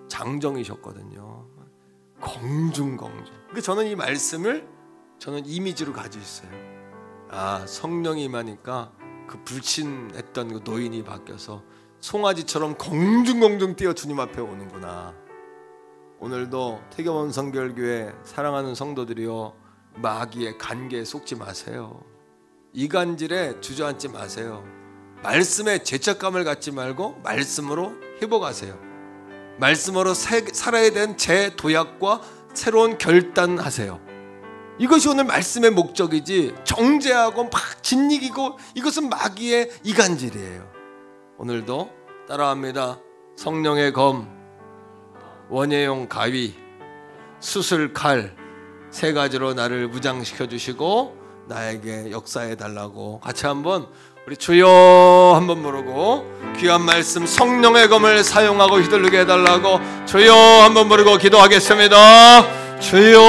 장정이셨거든요. 공중공중. 그러니까 저는 이 말씀을 저는 이미지로 가지고 있어요. 아, 성령이 임하니까 그 불신했던 그 노인이 바뀌어서 송아지처럼 공중공중 뛰어 주님 앞에 오는구나. 오늘도 태교원 성결교회 사랑하는 성도들이여, 마귀의 간계에 속지 마세요. 이간질에 주저앉지 마세요. 말씀에 죄책감을 갖지 말고 말씀으로 회복하세요. 말씀으로 살아야 되는 재도약과 새로운 결단하세요. 이것이 오늘 말씀의 목적이지 정죄하고 막 짓이기고 이것은 마귀의 이간질이에요. 오늘도 따라합니다. 성령의 검, 원예용 가위, 수술칼 세 가지로 나를 무장시켜 주시고 나에게 역사해 달라고 같이 한번 우리 주여 한번 부르고 귀한 말씀 성령의 검을 사용하고 휘둘르게 해달라고 주여 한번 부르고 기도하겠습니다. 주여.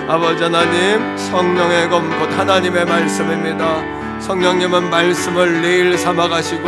아버지 하나님, 성령의 검 곧 하나님의 말씀입니다. 성령님은 말씀을 레일 삼아 가시고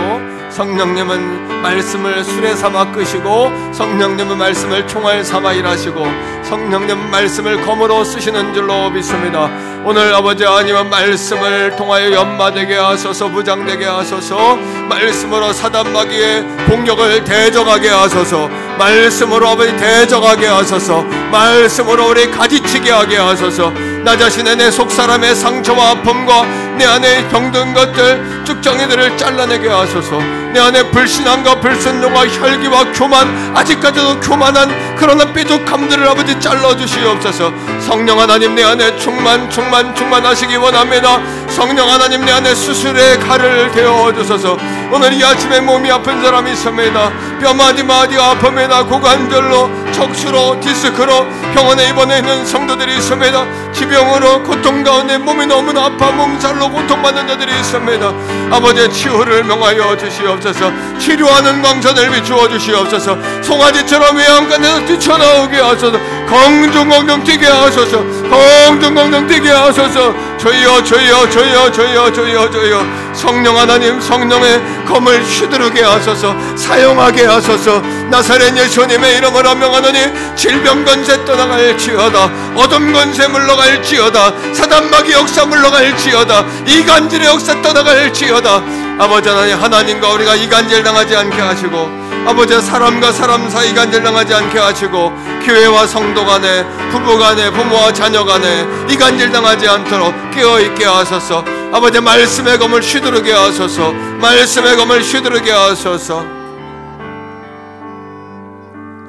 성령님은 말씀을 수레 삼아 끄시고 성령님은 말씀을 총알 삼아 일하시고 성령님은 말씀을 검으로 쓰시는 줄로 믿습니다. 오늘 아버지 하나님은 말씀을 통하여 연마되게 하소서, 무장되게 하소서, 말씀으로 사단마귀의 공격을 대적하게 하소서, 말씀으로 아버지 대적하게 하소서, 말씀으로 우리 가지치게 하게 하소서. 나 자신의 내 속사람의 상처와 아픔과 내 안에 병든 것들 쭉정이들을 잘라내게 하소서. 내 안에 불신함과 불순종과 혈기와 교만, 아직까지도 교만한 그러나 삐죽함들을 아버지 잘라주시옵소서. 성령 하나님 내 안에 충만하시기 원합니다. 성령 하나님 내 안에 수술의 칼을 대어주소서. 오늘 이 아침에 몸이 아픈 사람이 있습니다. 뼈마디마디가 아픕니다. 고관절로, 척수로, 디스크로 병원에 입원해 있는 성도들이 있습니다. 지병으로 고통 가운데 몸이 너무나 아파 몸살로 고통받는 자들이 있습니다. 아버지의 치유를 명하여 주시옵소서. 치료하는 광선을 비추어 주시옵소서. 송아지처럼 외양간에서 뛰쳐나오게 하소서. 공중공중 뛰게 하소서. 공중공중 뛰게 하소서. 저희여 저희여 저희여 저희여 저희여 저희여. 성령 하나님, 성령의 검을 휘두르게 하소서. 사용하게 하소서. 나사렛 예수님의 이름으로 명하노니 질병 권세 떠나갈지어다. 어둠 권세 물러갈지어다. 사단마귀 역사 물러갈지어다. 이간질의 역사 떠나갈지어다. 아버지 하나님, 하나님과 우리가 이간질 당하지 않게 하시고, 아버지 사람과 사람 사이 이간질 당하지 않게 하시고, 교회와 성도 간에, 부부 간에, 부모와 자녀 간에 이간질 당하지 않도록 깨어있게 하소서. 아버지 말씀의 검을 휘두르게 하소서. 말씀의 검을 휘두르게 하소서.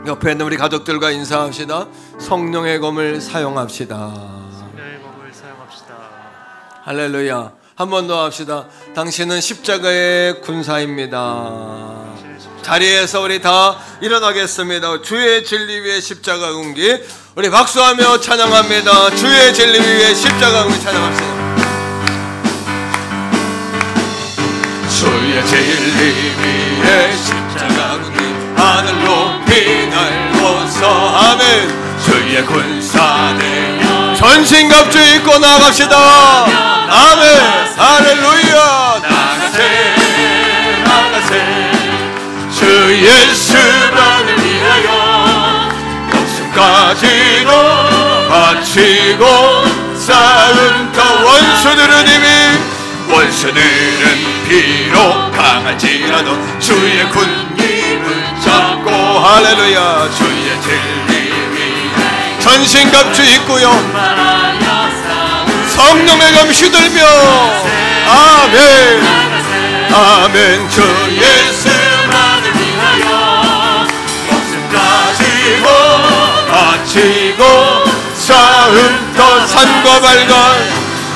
옆에 있는 우리 가족들과 인사합시다. 성령의 검을 사용합시다. 성령의 검을 사용합시다. 할렐루야. 한 번 더 합시다. 당신은 십자가의 군사입니다. 자리에서 우리 다 일어나겠습니다. 주의 진리 위에 십자가 군기, 우리 박수하며 찬양합니다. 주의 진리 위에 십자가 군기 찬양합시다. 주의 진리 위에 십자가 군기 하늘 높이 날고서 아멘. 주의 군사되어 전신갑주 입고 나갑시다. 아멘. 할렐루야. 나가세 주 예수만을 위하여 목숨까지도 바치고 싸운 더 원수들은 비록 강할지라도 주의 군입을 잡고 할렐루야. 주의 진리 위에 전신갑주 입고요. 성령의 검 휘둘며 아멘. 아멘. 주 예수만을 위하여 목숨까지도 바치고 싸움터 산과 발간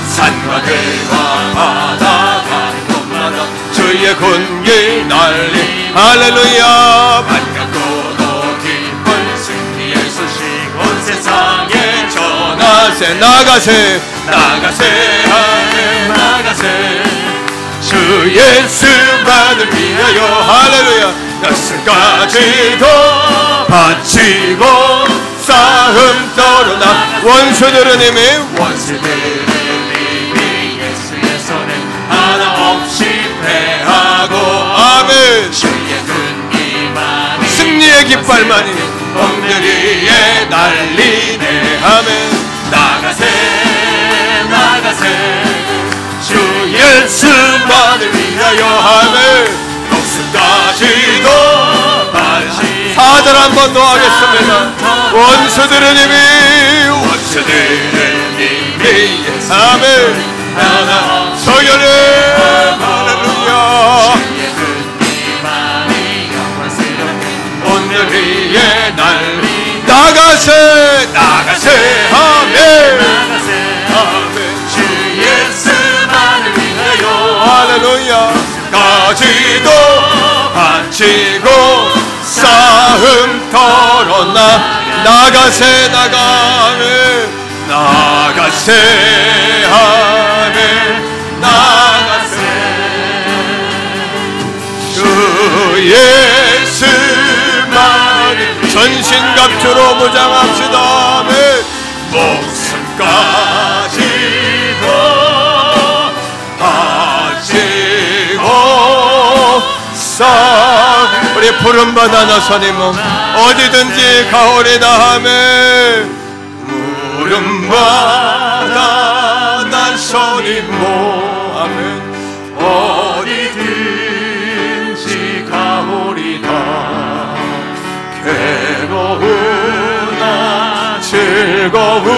산과 들과 바다가 곳마다 주의 군기 날리 할렐루야. 반갑고도 기쁜 승리의 소식 온 세상에 전하세. 나가세 나가세 나가세 주 예수만을 위하여 할렐루야. 열승까지도 바치고 싸움터로 나 원수들은 이미 예수의 손에 하나 없이 패하고 아멘. 주의 군기만이 승리의 깃발만이 엉덩이에 날리네 아멘. 나가세 주 예수만을 위하여 아멘. 목숨까지도 바치 4절 한 번 더 하겠습니다. 원수들은 이미 아멘. 하나 서열해 할렐루야. 오늘 위에 날리 나가세 아멘. 주 예수만을 위하여 할렐루야. 까지도 바치고 싸움터로 나가세 아멘. 나가세 주 예수만을 전신갑주로 무장합시다. 아멘. 목숨까지도 바치고 우리 푸른바다 나서니 몸 어디든지 가오리다 하매 푸른바다 아멘. 어디든지 가오리다. 괴로우나 즐거우나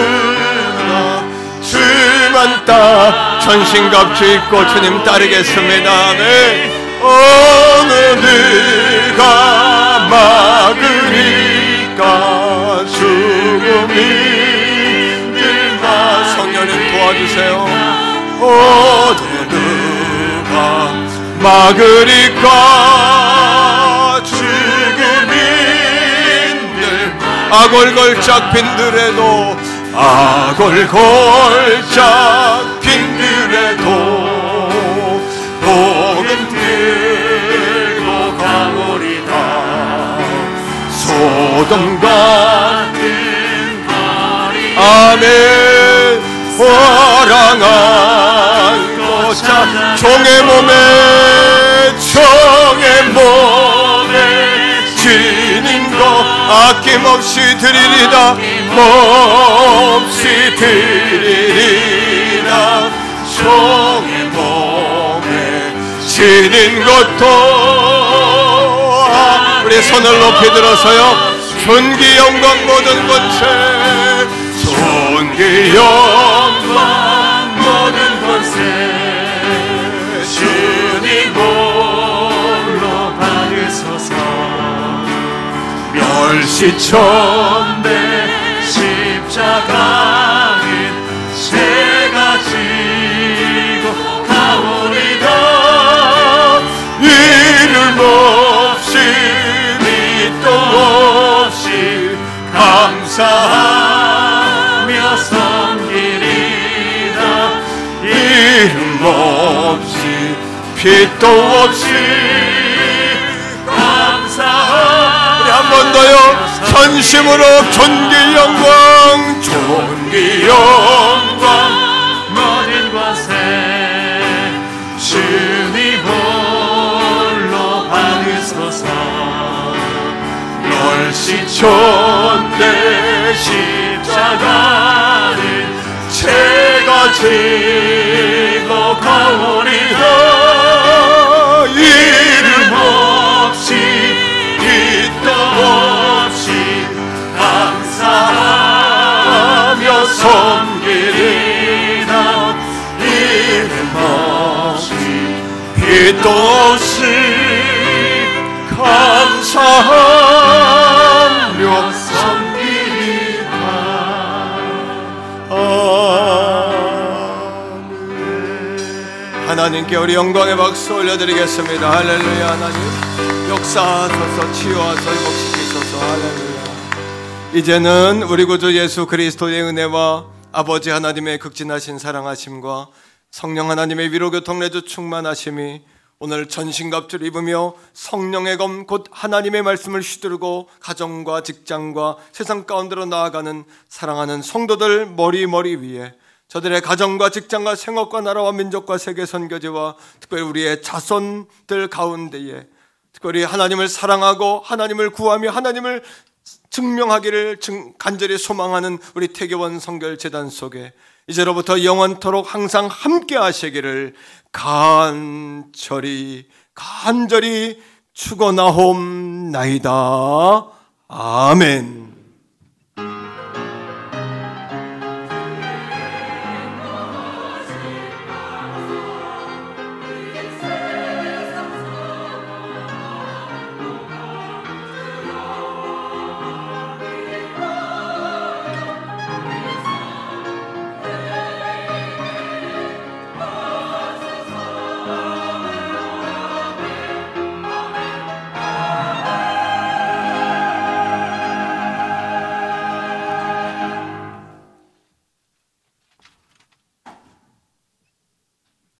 주만 따 전신갑주 입고 주님 따르겠습니다. 아멘. 어느 누가 막으리까 죽음이 들마. 성령님 도와주세요. 어느 누가 막으리까 죽음이 들마. 아골골짝 빈들에도 아골골짝 빈들에도 복음 들고 가오리다. 소돔 같은 거리 아멘. 화랑한 것 찾아 종의 몸에 지닌 거 아낌없이 드리리다. 몹시 드리리다. 종의 몸에 지닌 것도 우리 손을 높이 들어서요. 존귀 영광 모든 권세 존귀 영광 모든 권세 주님 홀로 받으소서. 멸시천대 십자가는 제가 지고 가오리다. 이름 없이 밑도 없이 감사하며 섬기리다. 이름 없이 빛도 없이 감사하며 한 번 더요. 전심으로 존귀 영광 존귀 영광 모든 권세 주님 홀로 받으소서. 멸시천대 십자가는 제가 지고 가오리다. 이름 없이 빛도 없이 감사하며 섬기리다. 이름 없이 빛도 없이 감사하며 섬기리다. 하나님께 우리 영광의 박수 올려드리겠습니다. 할렐루야. 하나님 역사하소서, 치유하소서, 회복시키소서. 할렐루야. 이제는 우리 구주 예수 그리스도의 은혜와 아버지 하나님의 극진하신 사랑하심과 성령 하나님의 위로교통 내주 충만하심이 오늘 전신갑주를 입으며 성령의 검 곧 하나님의 말씀을 휘두르고 가정과 직장과 세상 가운데로 나아가는 사랑하는 성도들 머리 위에 저들의 가정과 직장과 생업과 나라와 민족과 세계 선교지와 특별히 우리의 자손들 가운데에 특별히 하나님을 사랑하고 하나님을 구하며 하나님을 증명하기를 간절히 소망하는 우리 태교원 성결재단 속에 이제로부터 영원토록 항상 함께 하시기를 간절히 축원하옵나이다. 아멘.